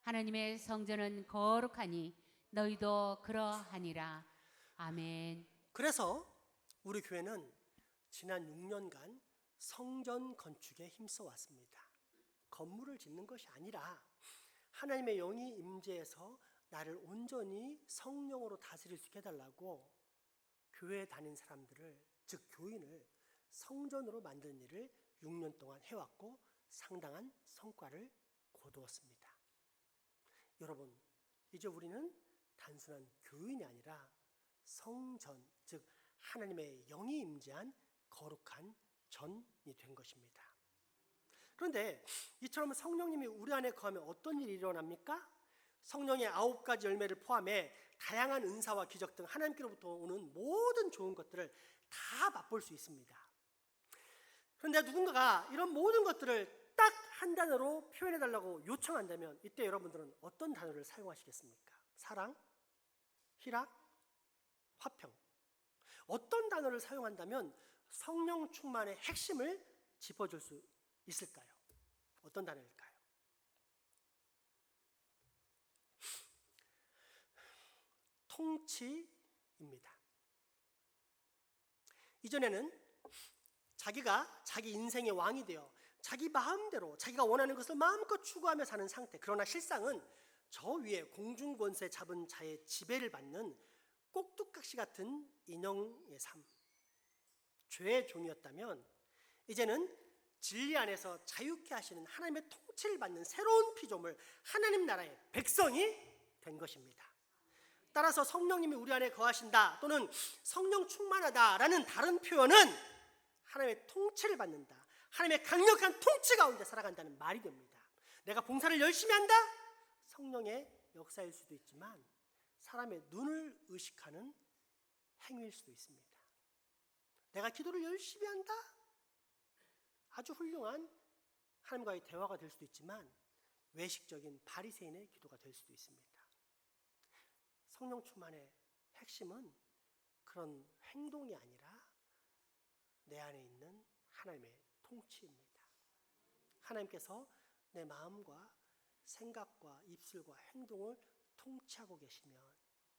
[SPEAKER 2] 하나님의 성전은 거룩하니 너희도 그러하니라. 아멘.
[SPEAKER 4] 그래서 우리 교회는 지난 6년간 성전 건축에 힘써 왔습니다. 건물을 짓는 것이 아니라 하나님의 영이 임재해서 나를 온전히 성령으로 다스릴 수 있게 해달라고 교회에 다닌 사람들을, 즉 교인을 성전으로 만드는 일을 6년 동안 해왔고 상당한 성과를 거두었습니다. 여러분, 이제 우리는 단순한 교인이 아니라 성전, 즉 하나님의 영이 임재한 거룩한 전이 된 것입니다. 그런데 이처럼 성령님이 우리 안에 거하면 어떤 일이 일어납니까? 성령의 9가지 열매를 포함해 다양한 은사와 기적 등 하나님께로부터 오는 모든 좋은 것들을 다 맛볼 수 있습니다. 그런데 누군가가 이런 모든 것들을 딱 한 단어로 표현해달라고 요청한다면 이때 여러분들은 어떤 단어를 사용하시겠습니까? 사랑, 희락, 화평. 어떤 단어를 사용한다면 성령 충만의 핵심을 짚어줄 수 있을까요? 어떤 단어일까요? 통치입니다. 이전에는 자기가 자기 인생의 왕이 되어 자기 마음대로 자기가 원하는 것을 마음껏 추구하며 사는 상태. 그러나 실상은 저 위에 공중권세 잡은 자의 지배를 받는 꼭두각시 같은 인형의 삶, 죄의 종이었다면 이제는 진리 안에서 자유케 하시는 하나님의 통치를 받는 새로운 피조물, 하나님 나라의 백성이 된 것입니다. 따라서 성령님이 우리 안에 거하신다 또는 성령 충만하다라는 다른 표현은 하나님의 통치를 받는다, 하나님의 강력한 통치 가운데 살아간다는 말이 됩니다. 내가 봉사를 열심히 한다? 성령의 역사일 수도 있지만 사람의 눈을 의식하는 행위일 수도 있습니다. 내가 기도를 열심히 한다? 아주 훌륭한 하나님과의 대화가 될 수도 있지만 외식적인 바리새인의 기도가 될 수도 있습니다. 성령 충만의 핵심은 그런 행동이 아니라 내 안에 있는 하나님의 통치입니다. 하나님께서 내 마음과 생각과 입술과 행동을 통치하고 계시면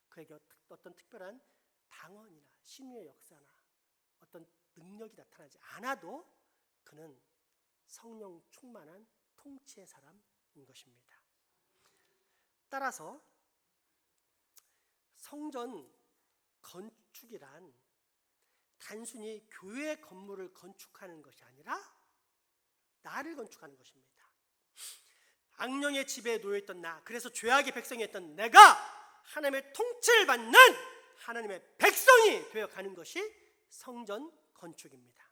[SPEAKER 4] 그에게 어떤 특별한 방언이나 신유의 역사나 어떤 능력이 나타나지 않아도 그는 성령 충만한 통치의 사람인 것입니다. 따라서 성전 건축이란 단순히 교회 건물을 건축하는 것이 아니라 나를 건축하는 것입니다. 악령의 지배에 놓여있던 나, 그래서 죄악의 백성이었던 내가 하나님의 통치를 받는 하나님의 백성이 되어가는 것이 성전 건축입니다.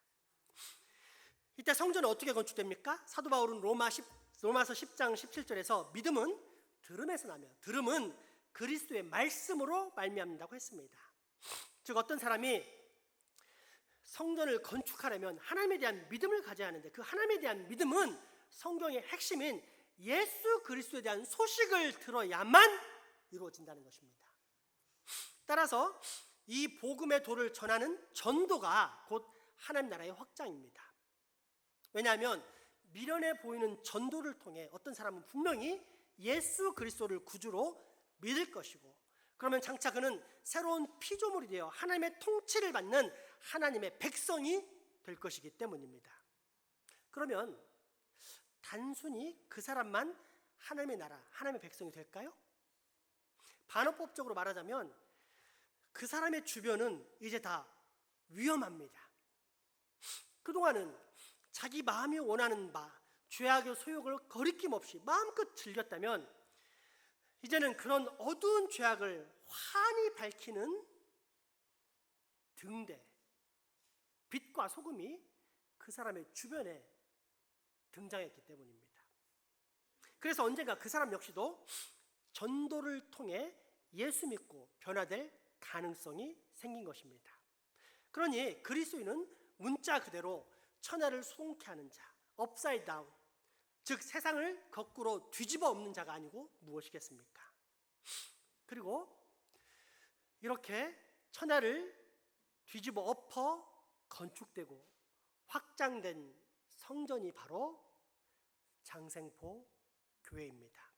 [SPEAKER 4] 이때 성전은 어떻게 건축됩니까? 사도 바울은 로마서 10장 17절에서 믿음은 들음에서 나며 들음은 그리스도의 말씀으로 말미암는다고 했습니다. 즉 어떤 사람이 성전을 건축하려면 하나님에 대한 믿음을 가져야 하는데 그 하나님에 대한 믿음은 성경의 핵심인 예수 그리스도에 대한 소식을 들어야만 이루어진다는 것입니다. 따라서 이 복음의 도를 전하는 전도가 곧 하나님 나라의 확장입니다. 왜냐하면 미련해 보이는 전도를 통해 어떤 사람은 분명히 예수 그리스도를 구주로 믿을 것이고 그러면 장차 그는 새로운 피조물이 되어 하나님의 통치를 받는 하나님의 백성이 될 것이기 때문입니다. 그러면 단순히 그 사람만 하나님의 나라, 하나님의 백성이 될까요? 반어법적으로 말하자면 그 사람의 주변은 이제 다 위험합니다. 그동안은 자기 마음이 원하는 바, 죄악의 소욕을 거리낌 없이 마음껏 즐겼다면 이제는 그런 어두운 죄악을 환히 밝히는 등대, 빛과 소금이 그 사람의 주변에 등장했기 때문입니다. 그래서 언젠가 그 사람 역시도 전도를 통해 예수 믿고 변화될 가능성이 생긴 것입니다. 그러니 그리스도인은 문자 그대로 천하를 수동케 하는 자, 업사이드 다운, 즉 세상을 거꾸로 뒤집어 엎는 자가 아니고 무엇이겠습니까? 그리고 이렇게 천하를 뒤집어 엎어 건축되고 확장된 성전이 바로 장생포 교회입니다.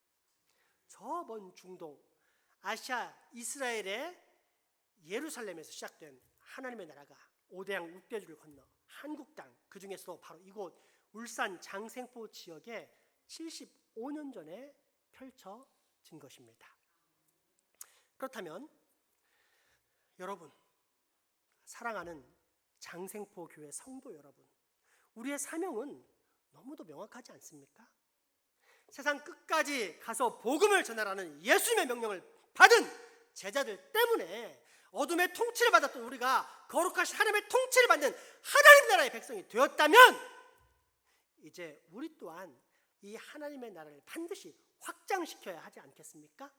[SPEAKER 4] 저 먼 중동, 아시아, 이스라엘의 예루살렘에서 시작된 하나님의 나라가 5대양 6대주를 건너 한국 땅, 그 중에서도 바로 이곳 울산 장생포 지역에 75년 전에 펼쳐진 것입니다. 그렇다면 여러분, 사랑하는 장생포 교회 성도 여러분, 우리의 사명은 너무도 명확하지 않습니까? 세상 끝까지 가서 복음을 전하라는 예수님의 명령을 받은 제자들 때문에 어둠의 통치를 받았던 우리가 거룩하신 하나님의 통치를 받는 하나님 나라의 백성이 되었다면 이제 우리 또한 이 하나님의 나라를 반드시 확장시켜야 하지 않겠습니까?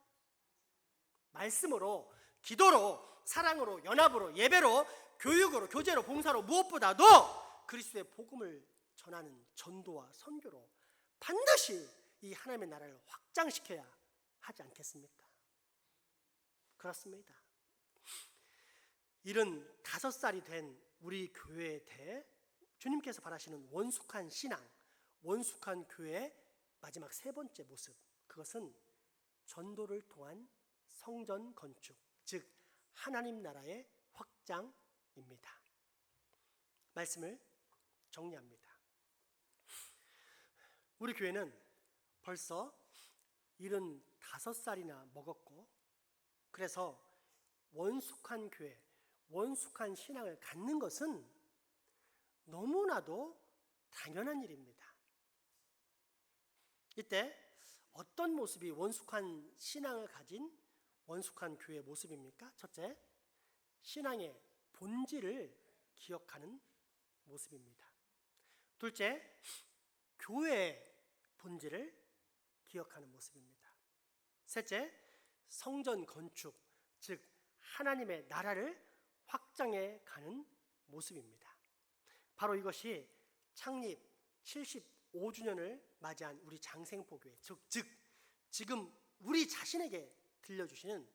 [SPEAKER 4] 말씀으로, 기도로, 사랑으로, 연합으로, 예배로, 교육으로, 교제로, 봉사로, 무엇보다도 그리스도의 복음을 전하는 전도와 선교로 반드시 이 하나님의 나라를 확장시켜야 하지 않겠습니까? 그렇습니다. 75살이 된 우리 교회에 대해 주님께서 바라시는 원숙한 신앙, 원숙한 교회의 마지막 세 번째 모습, 그것은 전도를 통한 성전 건축, 즉 하나님 나라의 확장입니다. 말씀을 정리합니다. 우리 교회는 벌써 75살이나 먹었고, 그래서 원숙한 교회, 원숙한 신앙을 갖는 것은 너무나도 당연한 일입니다. 이때 어떤 모습이 원숙한 신앙을 가진 원숙한 교회의 모습입니까? 첫째, 신앙의 본질을 기억하는 모습입니다. 둘째, 교회의 본질을 기억하는 모습입니다. 셋째, 성전 건축, 즉 하나님의 나라를 확장해 가는 모습입니다. 바로 이것이 창립 75주년을 맞이한 우리 장생포교회, 즉 지금 우리 자신에게 들려주시는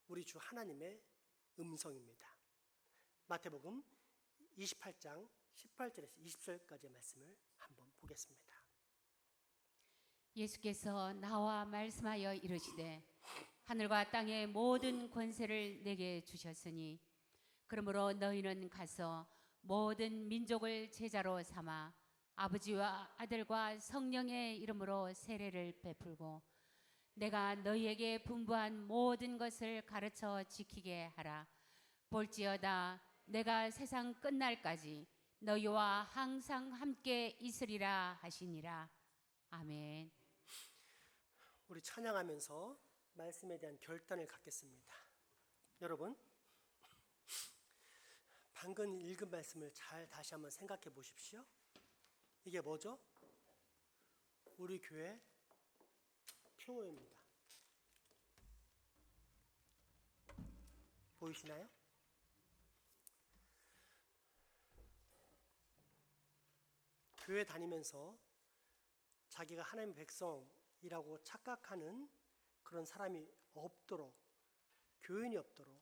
[SPEAKER 4] 우리 주 하나님의 음성입니다. 마태복음 28장 18절에서 20절까지의 말씀을 한번 보겠습니다.
[SPEAKER 2] 예수께서 나와 말씀하여 이르시되 하늘과 땅의 모든 권세를 내게 주셨으니 그러므로 너희는 가서 모든 민족을 제자로 삼아 아버지와 아들과 성령의 이름으로 세례를 베풀고 내가 너희에게 분부한 모든 것을 가르쳐 지키게 하라. 볼지어다 내가 세상 끝날까지 너희와 항상 함께 있으리라 하시니라. 아멘.
[SPEAKER 4] 우리 찬양하면서 말씀에 대한 결단을 갖겠습니다. 여러분, 방금 읽은 말씀을 잘 다시 한번 생각해 보십시오. 이게 뭐죠? 우리 교회 표어입니다. 보이시나요? 교회 다니면서 자기가 하나님의 백성이라고 착각하는 그런 사람이 없도록, 교인이 없도록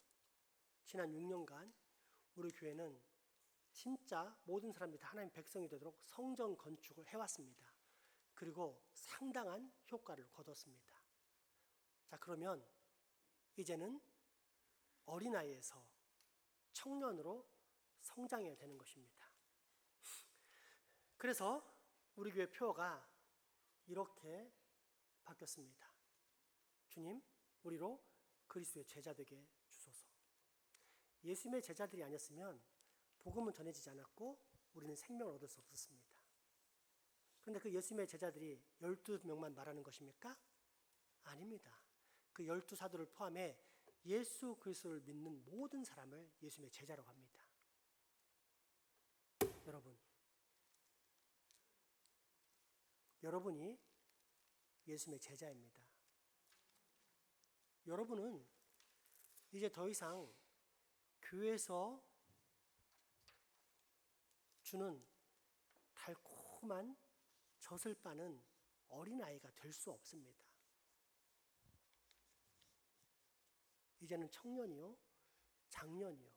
[SPEAKER 4] 지난 6년간 우리 교회는 진짜 모든 사람들이 다 하나님의 백성이 되도록 성전 건축을 해왔습니다. 그리고 상당한 효과를 거뒀습니다. 자, 그러면 이제는 어린아이에서 청년으로 성장해야 되는 것입니다. 그래서 우리 교회 표어가 이렇게 바뀌었습니다. 주님, 우리로 그리스도의 제자 되게 주소서. 예수님의 제자들이 아니었으면 복음은 전해지지 않았고 우리는 생명을 얻을 수 없었습니다. 그런데 그 예수님의 제자들이 12명만 말하는 것입니까? 아닙니다. 그 12사도를 포함해 예수 그리스도를 믿는 모든 사람을 예수님의 제자라고 합니다. 여러분이 예수님의 제자입니다. 여러분은 이제 더 이상 교회에서 주는 달콤한 젖을 빠는 어린아이가 될 수 없습니다. 이제는 청년이요, 장년이요.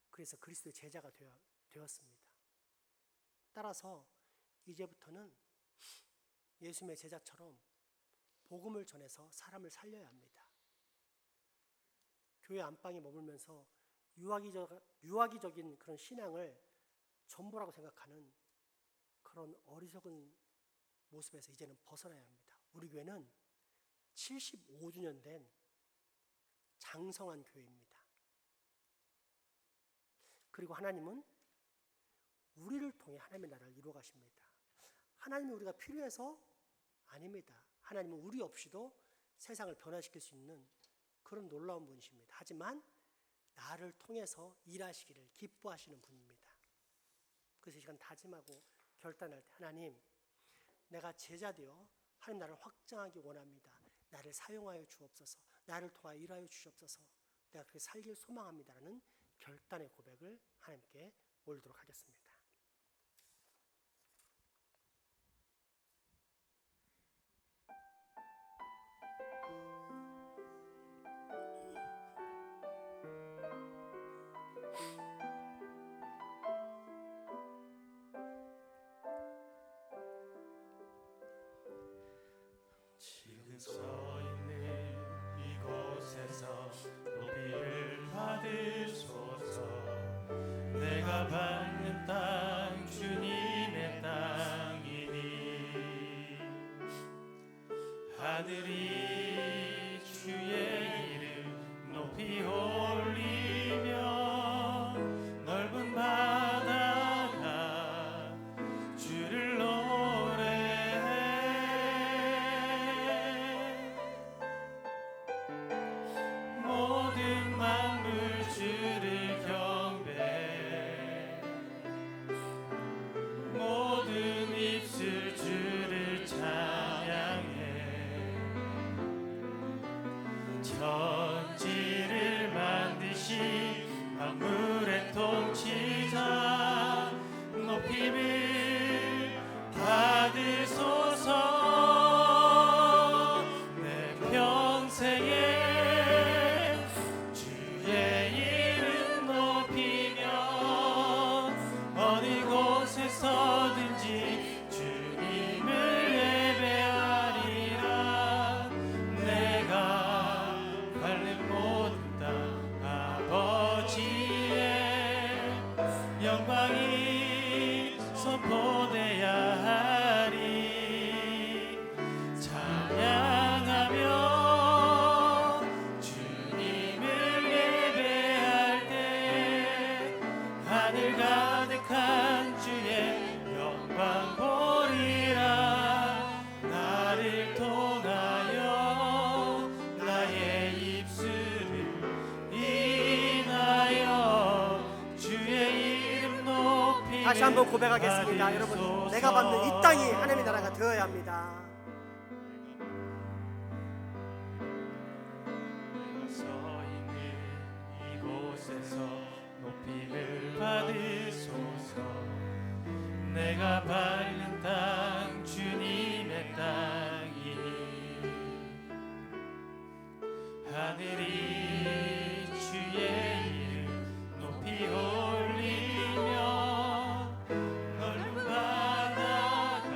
[SPEAKER 4] 그래서 그리스도의 제자가 되었습니다. 따라서 이제부터는 예수님의 제자처럼 복음을 전해서 사람을 살려야 합니다. 교회 안방에 머물면서 유아기적인 그런 신앙을 전부라고 생각하는 그런 어리석은 모습에서 이제는 벗어나야 합니다. 우리 교회는 75주년 된 장성한 교회입니다. 그리고 하나님은 우리를 통해 하나님의 나라를 이루어 가십니다. 하나님이 우리가 필요해서 아닙니다. 하나님은 우리 없이도 세상을 변화시킬 수 있는 그런 놀라운 분이십니다. 하지만 나를 통해서 일하시기를 기뻐하시는 분입니다. 그래서 이 시간 다짐하고 결단할 때 하나님, 내가 제자 되어 하나님 나를 확장하기 원합니다. 나를 사용하여 주옵소서. 나를 통하여 일하여 주시옵소서. 내가 그렇게 살길 소망합니다라는 결단의 고백을 하나님께 올리도록 하겠습니다.
[SPEAKER 5] 지금 서 있는 이곳에서 높이를 받으소서. 내가 받는 땅 주님의 땅이니 하늘이 주의 이름 높이 올리며 넓은 바다가 주를 모든 만물 주를 경배해 모든 입술 주를 찬양해 천지를 만드신 만물의 통치자 높임을 받으소서. 내 평생에 어디서든지 주님을 예배하리라. 내가 갈는 모든 땅 아버지의 영광이 선포되어야 하리. 찬양하며 주님을 예배할 때 하늘 가득한 주의 영광 보리라. 나를 통하여 나의 입술을 인하여 주의 이름 높이.
[SPEAKER 4] 다시 한번 고백하겠습니다. 여러분, 내가 받는 이 땅이 하나님의 나라가 되어야 합니다.
[SPEAKER 5] 내가 서 있는 이곳에서 높임을 받으소서. 내가 밟는 땅 주님의 땅이니 하늘이 주의 이름 높이 올리며 넓은 바다가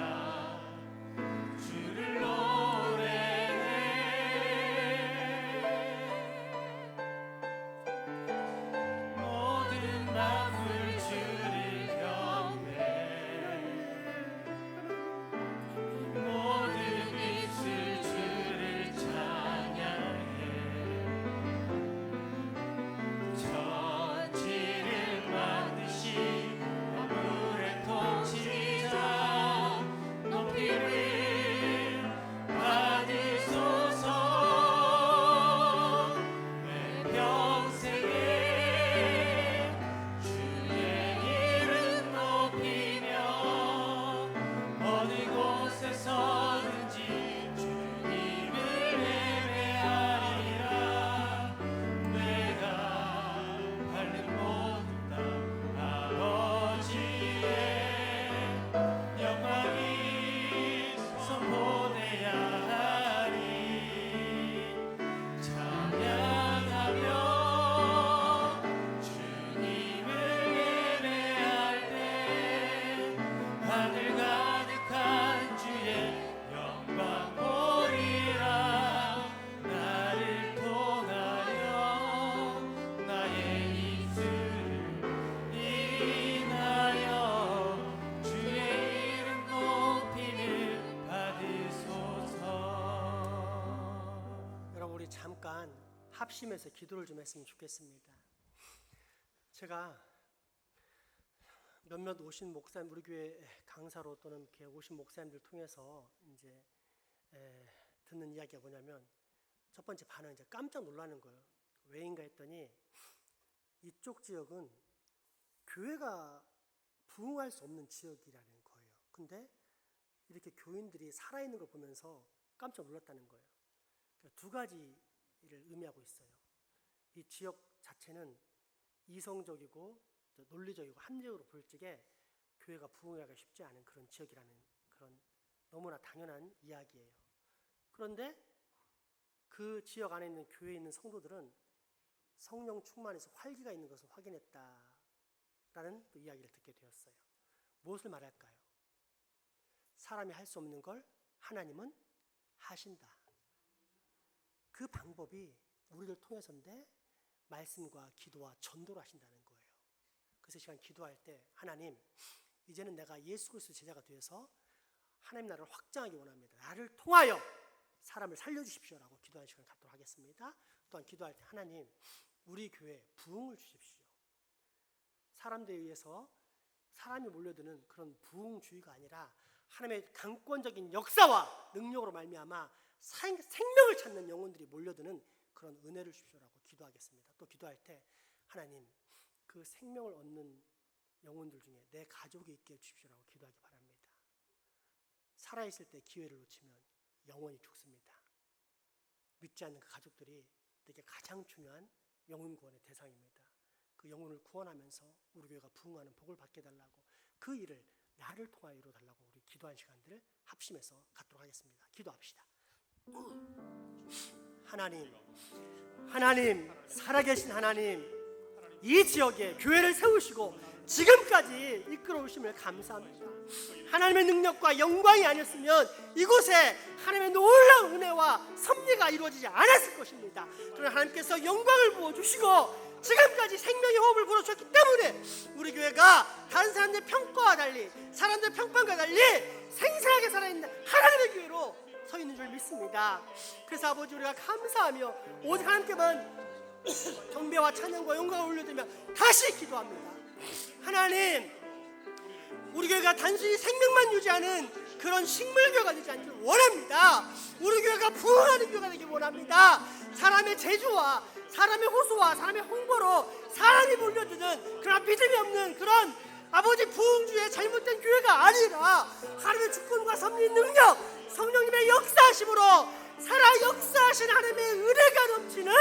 [SPEAKER 4] 합심해서 기도를 좀 했으면 좋겠습니다. 제가 몇몇 오신 목사님, 우리 교회 강사로 또는 이렇게 오신 목사님들 통해서 이제 듣는 이야기가 뭐냐면, 첫 번째 반응은 이제 깜짝 놀라는 거예요. 왜인가 했더니 이쪽 지역은 교회가 부흥할 수 없는 지역이라는 거예요. 근데 이렇게 교인들이 살아있는 걸 보면서 깜짝 놀랐다는 거예요. 두 가지를 의미하고 있어요. 이 지역 자체는 이성적이고 논리적이고 합리적으로 볼 적에 교회가 부흥하기가 쉽지 않은 그런 지역이라는 그런 너무나 당연한 이야기예요. 그런데 그 지역 안에 있는 교회에 있는 성도들은 성령 충만해서 활기가 있는 것을 확인했다라는 또 이야기를 듣게 되었어요. 무엇을 말할까요? 사람이 할 수 없는 걸 하나님은 하신다. 그 방법이 우리를 통해서인데 말씀과 기도와 전도를 하신다는 거예요. 그래서 이 시간 기도할 때, 하나님, 이제는 내가 예수 그리스도 제자가 되어서 하나님 나라를 확장하기 원합니다. 나를 통하여 사람을 살려주십시오라고 기도하는 시간을 갖도록 하겠습니다. 또한 기도할 때, 하나님, 우리 교회에 부흥을 주십시오. 사람들에 의해서 사람이 몰려드는 그런 부흥주의가 아니라 하나님의 강권적인 역사와 능력으로 말미암아 생명을 찾는 영혼들이 몰려드는 그런 은혜를 주십시오라고 기도하겠습니다. 또 기도할 때, 하나님, 그 생명을 얻는 영혼들 중에 내 가족이 있게 해주십시오라고 기도하기 바랍니다. 살아있을 때 기회를 놓치면 영원히 죽습니다. 믿지 않는 그 가족들이 내게 가장 중요한 영혼 구원의 대상입니다. 그 영혼을 구원하면서 우리 교회가 부흥하는 복을 받게 달라고, 그 일을 나를 통하여 이루어달라고 우리 기도한 시간들을 합심해서 갖도록 하겠습니다. 기도합시다. 하나님, 살아계신 하나님, 이 지역에 교회를 세우시고 지금까지 이끌어오심을 감사합니다. 하나님의 능력과 영광이 아니었으면 이곳에 하나님의 놀라운 은혜와 섭리가 이루어지지 않았을 것입니다. 그러나 하나님께서 영광을 부어주시고 지금까지 생명의 호흡을 불어주셨기 때문에 우리 교회가 다른 사람들의 평가와 달리, 사람들의 평판과 달리 생생하게 살아있는 하나님의 교회로 서 있는 줄 믿습니다. 그래서 아버지, 우리가 감사하며 오직 하나님께만 경배와 찬양과 영광을 올려드리며 다시 기도합니다. 하나님, 우리 교회가 단순히 생명만 유지하는 그런 식물교회가 되지 않기를 원합니다. 우리 교회가 부흥하는 교회가 되길 원합니다. 사람의 제주와 사람의 호소와 사람의 홍보로 사람이 몰려드는 그런 믿음이 없는 그런 아버지 부흥주의 잘못된 교회가 아니라 하나님의 주권과 섭리 능력, 성령님의 역사하심으로 살아 역사하신 하나님의 은혜가 넘치는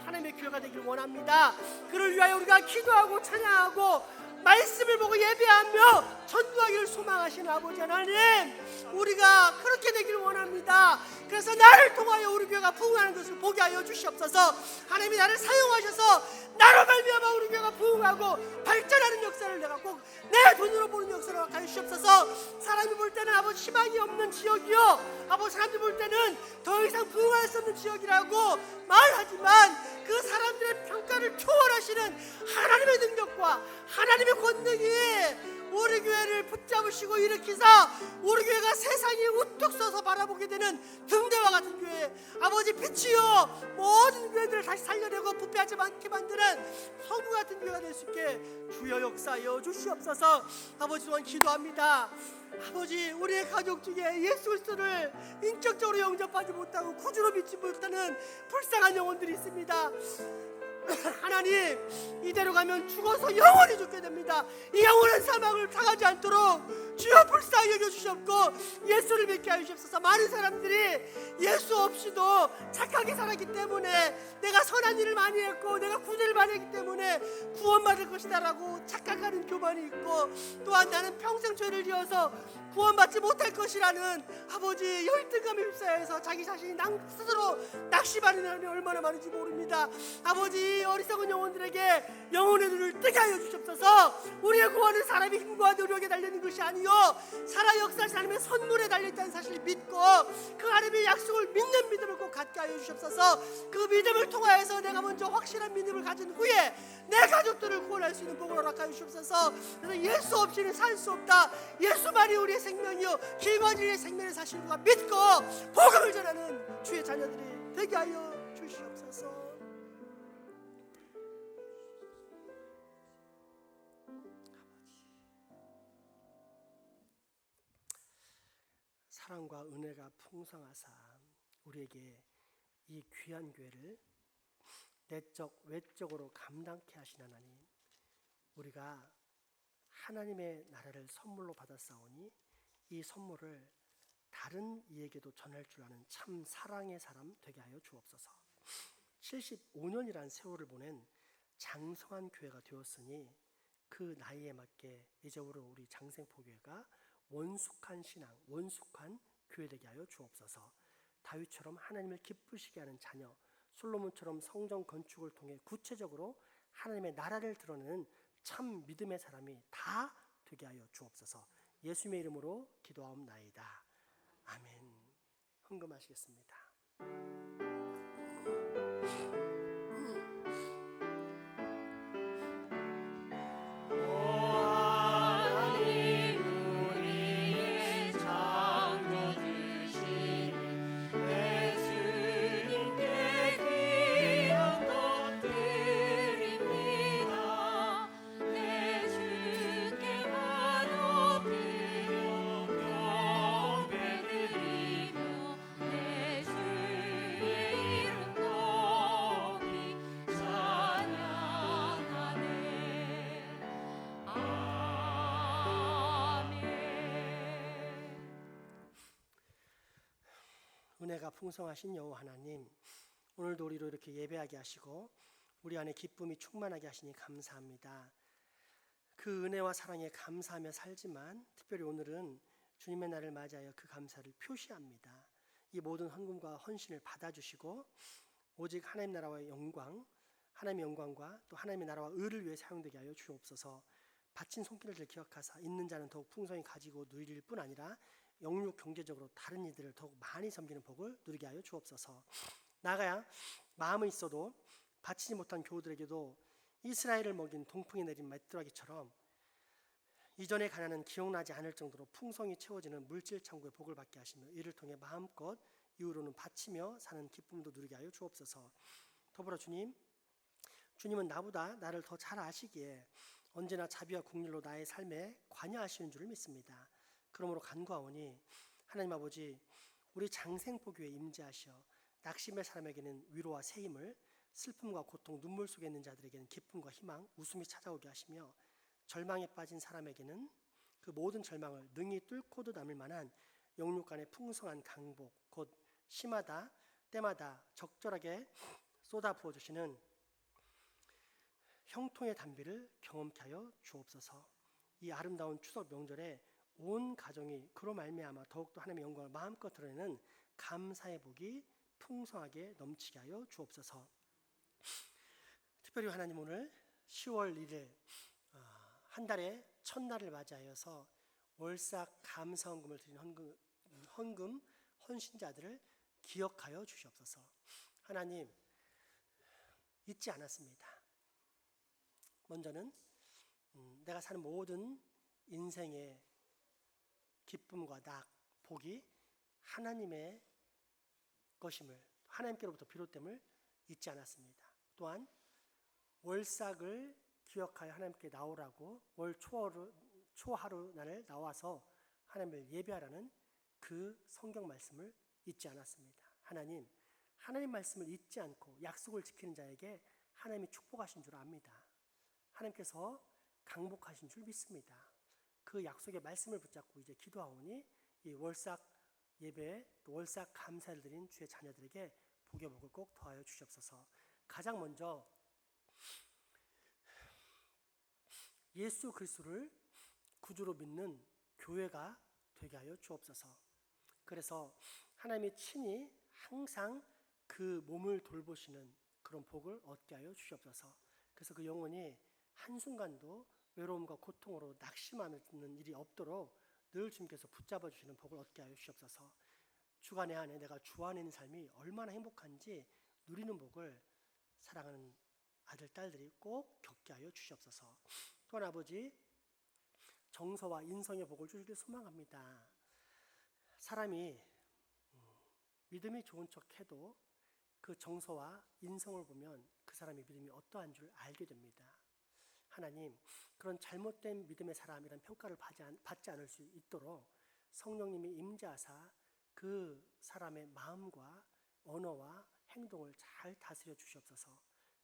[SPEAKER 4] 하나님의 교회가 되길 원합니다. 그를 위하여 우리가 기도하고 찬양하고 말씀을 보고 예배하며 전도하기를 소망하시는 아버지 하나님, 우리가 그렇게 되기를 원합니다. 그래서 나를 통하여 우리 교회가 부흥하는 것을 보게 하여 주시옵소서. 하나님이 나를 사용하셔서 나로 말미암아 우리 교회가 부흥하고 발전하는 역사를 내가 꼭 내 돈으로 보는 역사를 하여 주시옵소서. 사람이 볼 때는 아버지 희망이 없는 지역이요, 아버지 사람들이 볼 때는 더 이상 부흥할 수 없는 지역이라고 말하지만 그 사람들의 평가를 초월하시는 하나님의 능력과 하나님의 권능이 우리 교회를 붙잡으시고 일으키사 우리 교회가 세상이 우뚝 서서 바라보게 되는 등대와 같은 교회, 아버지 빛이요 모든 교회들을 다시 살려내고 부패하지 않게 만드는 성부 같은 교회가 될 수 있게 주여 역사하여 주시옵소서. 아버지, 또한 기도합니다. 아버지, 우리의 가족 중에 예수 그리스도를 인격적으로 영접하지 못하고 구주로 믿지 못하는 불쌍한 영혼들이 있습니다. 하나님, 이대로 가면 죽어서 영원히 죽게 됩니다. 이 영원한 사망을 당하지 않도록 주여 불쌍히 여겨주시옵고 예수를 믿게 하시옵소서. 많은 사람들이 예수 없이도 착하게 살았기 때문에, 내가 선한 일을 많이 했고 내가 구제를 많이 했기 때문에 구원받을 것이다라고 착각하는 교만이 있고, 또한 나는 평생 죄를 지어서 구원받지 못할 것이라는 아버지 열등감에 휩싸여서 자기 자신이 스스로 낙심하는 사람이 얼마나 많은지 모릅니다. 아버지, 어리석은 영혼들에게 영혼의 눈을 뜨게 하여 주시옵소서. 우리의 구원은 사람의 힘과 노력에 달리는 것이 아니요 살아 역사하신 하나님의 선물에 달려있다는 사실을 믿고 그 하나님의 약속을 믿는 믿음을 꼭 갖게 하여 주시옵소서. 그 믿음을 통하여서 내가 먼저 확실한 믿음을 가진 후에 내 가족들을 구원할 수 있는 복을 허락하여 주시옵소서. 그래서 예수 없이는 살 수 없다, 예수만이 우리의 생명이요 길거리의 생명을 사실 누가 믿고 복음을 전하는 주의 자녀들이 되게 하여 주시옵소서. 사랑과 은혜가 풍성하사 우리에게 이 귀한 교회를 내적 외적으로 감당케 하신 하나님, 우리가 하나님의 나라를 선물로 받았사오니 이 선물을 다른 이에게도 전할 줄 아는 참 사랑의 사람 되게 하여 주옵소서. 75년이란 세월을 보낸 장성한 교회가 되었으니 그 나이에 맞게 이제부터 우리 장생포교회가 원숙한 신앙, 원숙한 교회 되게 하여 주옵소서. 다윗처럼 하나님을 기쁘시게 하는 자녀, 솔로몬처럼 성전 건축을 통해 구체적으로 하나님의 나라를 드러내는 참 믿음의 사람이 다 되게 하여 주옵소서. 예수님의 이름으로 기도하옵나이다. 아멘. 헌금하시겠습니다. 은혜가 풍성하신 여호와 하나님, 오늘도 우리로 이렇게 예배하게 하시고 우리 안에 기쁨이 충만하게 하시니 감사합니다. 그 은혜와 사랑에 감사하며 살지만 특별히 오늘은 주님의 날을 맞이하여 그 감사를 표시합니다. 이 모든 헌금과 헌신을 받아주시고 오직 하나님 나라와의 영광, 하나님의 영광과 또 하나님의 나라와 의를 위해 사용되게 하여 주옵소서. 바친 손길을 기억하사 있는 자는 더욱 풍성히 가지고 누릴 뿐 아니라 영육 경제적으로 다른 이들을 더욱 많이 섬기는 복을 누리게 하여 주옵소서. 나아가야 마음은 있어도 바치지 못한 교우들에게도 이스라엘을 먹인 동풍이 내린 메뚜라기처럼 이전의 가난은 기억나지 않을 정도로 풍성히 채워지는 물질 창고의 복을 받게 하시며 이를 통해 마음껏 이후로는 바치며 사는 기쁨도 누리게 하여 주옵소서. 더불어 주님은 나보다 나를 더 잘 아시기에 언제나 자비와 긍휼로 나의 삶에 관여하시는 줄을 믿습니다. 그러므로 간구하오니 하나님 아버지, 우리 장생포교에 임재하시어 낙심의 사람에게는 위로와 새 힘을, 슬픔과 고통, 눈물 속에 있는 자들에게는 기쁨과 희망, 웃음이 찾아오게 하시며 절망에 빠진 사람에게는 그 모든 절망을 능히 뚫고도 남을 만한 영육 간의 풍성한 강복, 곧 심하다 때마다 적절하게 쏟아 부어주시는 형통의 단비를 경험케 하여 주옵소서. 이 아름다운 추석 명절에 온 가정이 그로 말미암아 더욱더 하나님의 영광을 마음껏 드러내는 감사의 복이 풍성하게 넘치게 하여 주옵소서. 특별히 하나님, 오늘 10월 1일 한 달의 첫날을 맞이하여서 월삭 감사 헌금을 드린 헌금 헌신자들을 기억하여 주시옵소서. 하나님, 잊지 않았습니다. 먼저는 내가 사는 모든 인생의 기쁨과 낙, 복이 하나님의 것임을, 하나님께로부터 비롯됨을 잊지 않았습니다. 또한 월삭을 기억하여 하나님께 나오라고 월 초하루 날을 나와서 하나님을 예배하라는 그 성경 말씀을 잊지 않았습니다. 하나님 말씀을 잊지 않고 약속을 지키는 자에게 하나님이 축복하신 줄 압니다. 하나님께서 강복하신 줄 믿습니다. 그 약속의 말씀을 붙잡고 이제 기도하오니 이 월삭 예배, 또 월삭 감사를 드린 주의 자녀들에게 복의 복을 꼭 더하여 주시옵소서. 가장 먼저 예수 그리스도를 구주로 믿는 교회가 되게 하여 주옵소서. 그래서 하나님이 친히 항상 그 몸을 돌보시는 그런 복을 얻게 하여 주시옵소서. 그래서 그 영혼이 한순간도 외로움과 고통으로 낙심하는 일이 없도록 늘 주님께서 붙잡아 주시는 복을 얻게 하여 주시옵소서. 주간의 안에 내가 주 안에 있는 삶이 얼마나 행복한지 누리는 복을 사랑하는 아들, 딸들이 꼭 겪게 하여 주시옵소서. 또한 아버지, 정서와 인성의 복을 주시길 소망합니다. 사람이 믿음이 좋은 척해도 그 정서와 인성을 보면 그 사람의 믿음이 어떠한 줄 알게 됩니다. 하나님, 그런 잘못된 믿음의 사람이란 평가를 받지 않을 수 있도록 성령님이 임재하사 그 사람의 마음과 언어와 행동을 잘 다스려 주시옵소서.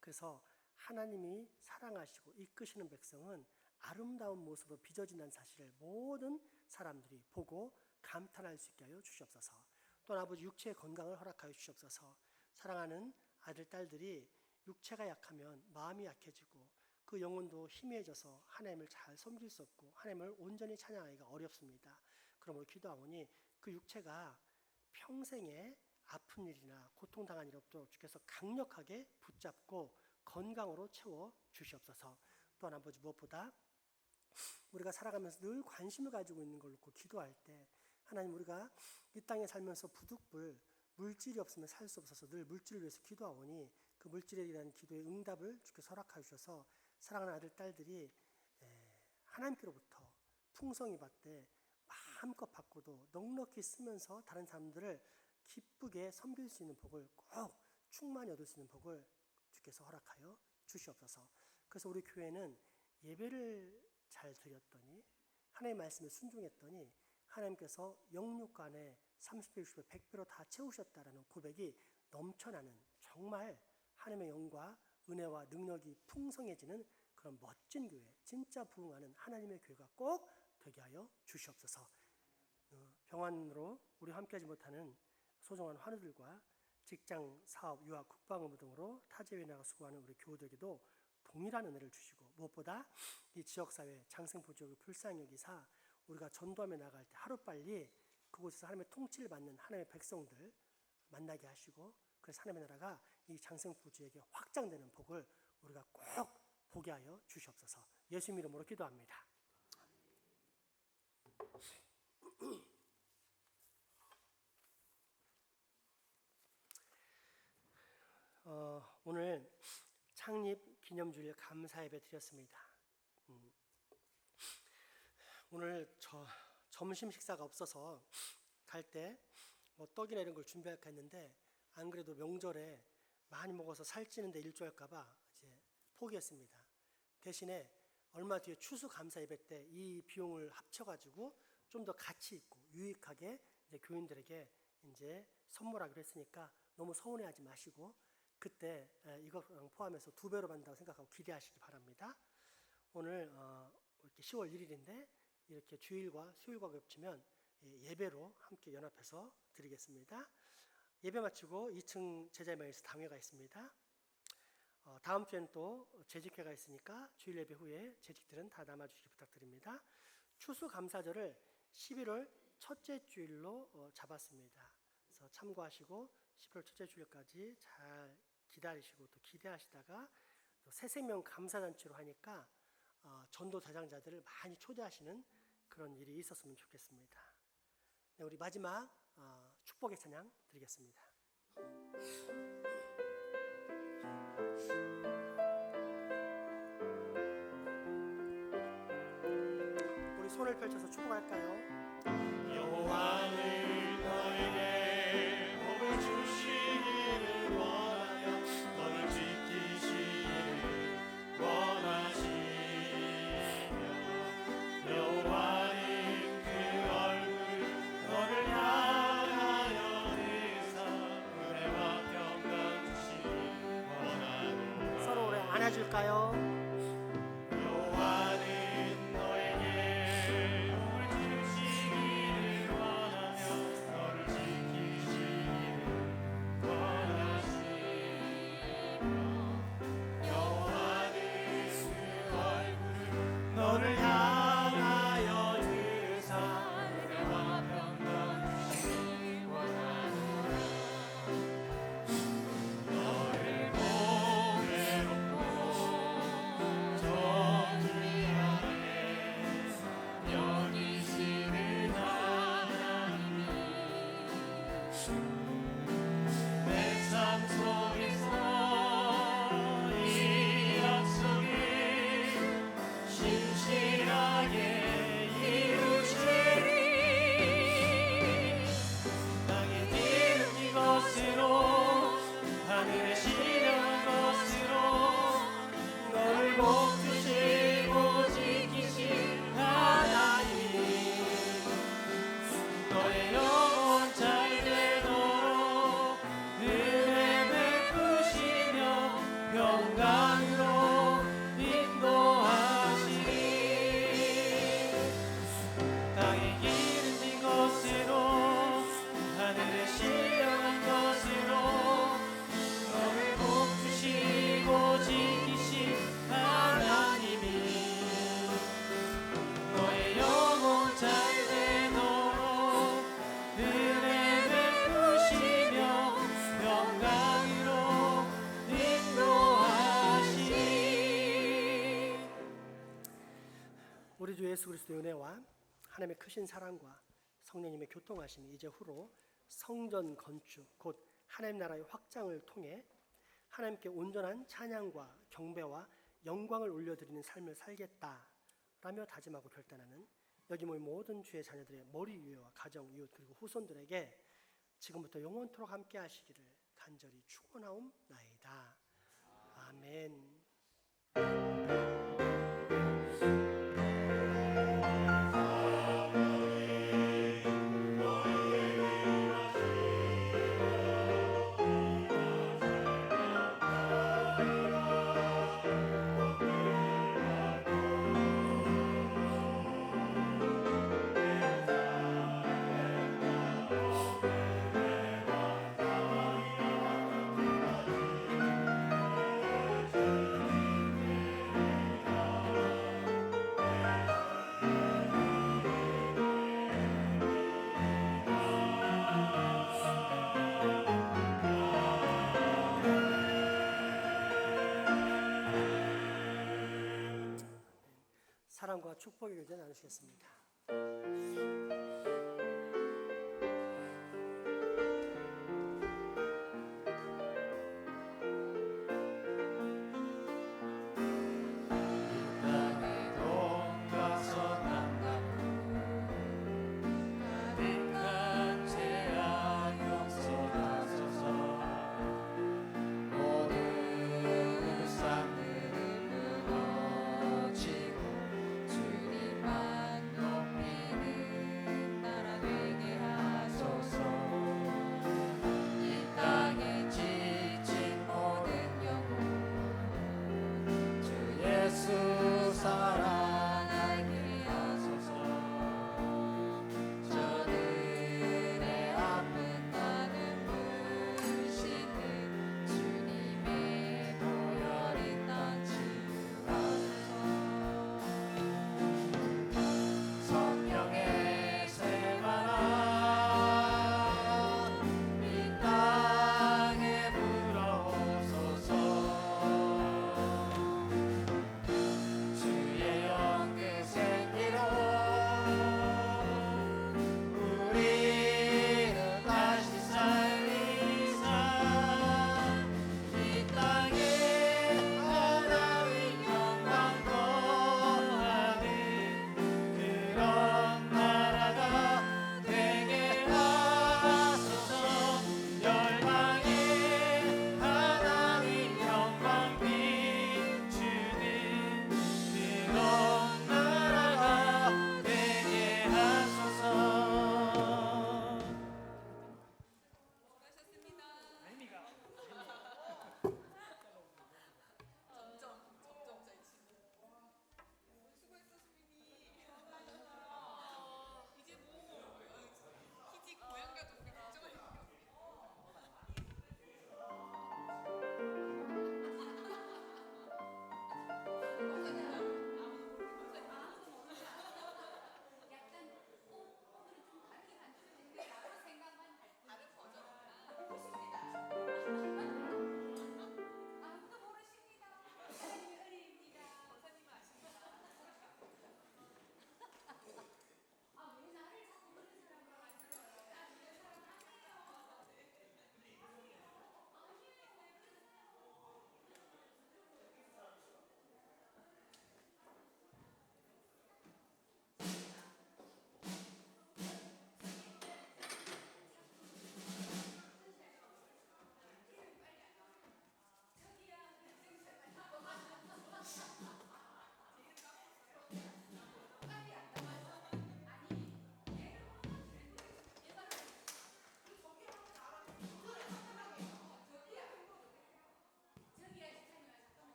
[SPEAKER 4] 그래서 하나님이 사랑하시고 이끄시는 백성은 아름다운 모습으로 빚어진다는 사실을 모든 사람들이 보고 감탄할 수 있게 하여 주시옵소서. 또한 아버지 육체의 건강을 허락하여 주시옵소서. 사랑하는 아들, 딸들이 육체가 약하면 마음이 약해지고 그 영혼도 희미해져서 하나님을 잘 섬길 수 없고 하나님을 온전히 찬양하기가 어렵습니다. 그러므로 기도하오니 그 육체가 평생에 아픈 일이나 고통당한 일 없도록 주께서 강력하게 붙잡고 건강으로 채워 주시옵소서. 또한 아버지 무엇보다 우리가 살아가면서 늘 관심을 가지고 있는 걸 놓고 기도할 때 하나님, 우리가 이 땅에 살면서 부득불 물질이 없으면 살 수 없어서 늘 물질을 위해서 기도하오니 그 물질에 대한 기도의 응답을 주께서 허락하여 주셔서 사랑하는 아들, 딸들이 하나님께로부터 풍성히 받되 마음껏 받고도 넉넉히 쓰면서 다른 사람들을 기쁘게 섬길 수 있는 복을 꼭 충만히 얻을 수 있는 복을 주께서 허락하여 주시옵소서. 그래서 우리 교회는 예배를 잘 드렸더니 하나님의 말씀에 순종했더니 하나님께서 영육간에 30배, 60배, 100배로 다 채우셨다라는 고백이 넘쳐나는, 정말 하나님의 영과 은혜와 능력이 풍성해지는 그런 멋진 교회, 진짜 부흥하는 하나님의 교회가 꼭 되게 하여 주시옵소서. 병환으로 우리 함께하지 못하는 소중한 환우들과 직장, 사업, 유학, 국방의무 등으로 타지에 나가 수고하는 우리 교우들에게도 동일한 은혜를 주시고, 무엇보다 이 지역사회 장생포 지역을 불쌍히 여기사 우리가 전도하며 나갈 때 하루빨리 그곳에서 하나님의 통치를 받는 하나님의 백성들 만나게 하시고, 그래서 하나님의 나라가 이 장생포 지역에 확장되는 복을 우리가 꼭 보게 하여 주시옵소서. 예수 이름으로 기도합니다. 오늘 창립 기념주일 감사 예배 드렸습니다. 오늘 점심 식사가 없어서 갈 때 뭐 떡이나 이런 걸 준비할까 했는데 안 그래도 명절에 많이 먹어서 살찌는데 일조할까봐 이제 포기했습니다. 대신에 얼마 뒤에 추수 감사 예배 때 이 비용을 합쳐가지고 좀 더 가치 있고 유익하게 이제 교인들에게 이제 선물하기로 했으니까 너무 서운해하지 마시고 그때 이거랑 포함해서 2배로 받는다고 생각하고 기대하시기 바랍니다. 오늘 이렇게 10월 1일인데 이렇게 주일과 수요일과 겹치면 예배로 함께 연합해서 드리겠습니다. 예배 마치고 2층 제자매에서 당회가 있습니다. 다음 주에는 또 재직회가 있으니까 주일 예배 후에 재직들은 다 남아주시기 부탁드립니다. 추수감사절을 11월 첫째 주일로 잡았습니다. 그래서 참고하시고 11월 첫째 주일까지 잘 기다리시고 또 기대하시다가 또 새생명 감사잔치로 하니까 전도 대장자들을 많이 초대하시는 그런 일이 있었으면 좋겠습니다. 네, 우리 마지막 축복의 찬양 드리겠습니다. 우리 손을 펼쳐서 축복할까요?
[SPEAKER 5] 여호와는 너에게 복을 주시기를 원하며 너를 지키시기를 원하시며 여호와는 그 얼굴 너를 향하여 드사 은혜와 평강 주시기 원하노라.
[SPEAKER 4] 서로 오래 안아줄까요?
[SPEAKER 5] 너를 향하여 드사 은혜와 평강 주시기 원하노라. 너를 보배롭고
[SPEAKER 4] 예수 그리스도의 은혜와 하나님의 크신 사랑과 성령님의 교통하심이 이제 후로 성전 건축 곧 하나님 나라의 확장을 통해 하나님께 온전한 찬양과 경배와 영광을 올려드리는 삶을 살겠다라며 다짐하고 결단하는 여기 모인 모든 주의 자녀들의 머리 위와 가정, 이웃 그리고 후손들에게 지금부터 영원토록 함께 하시기를 간절히 축원하옵나이다. 아멘. 사랑과 축복의 교제 나누시겠습니다.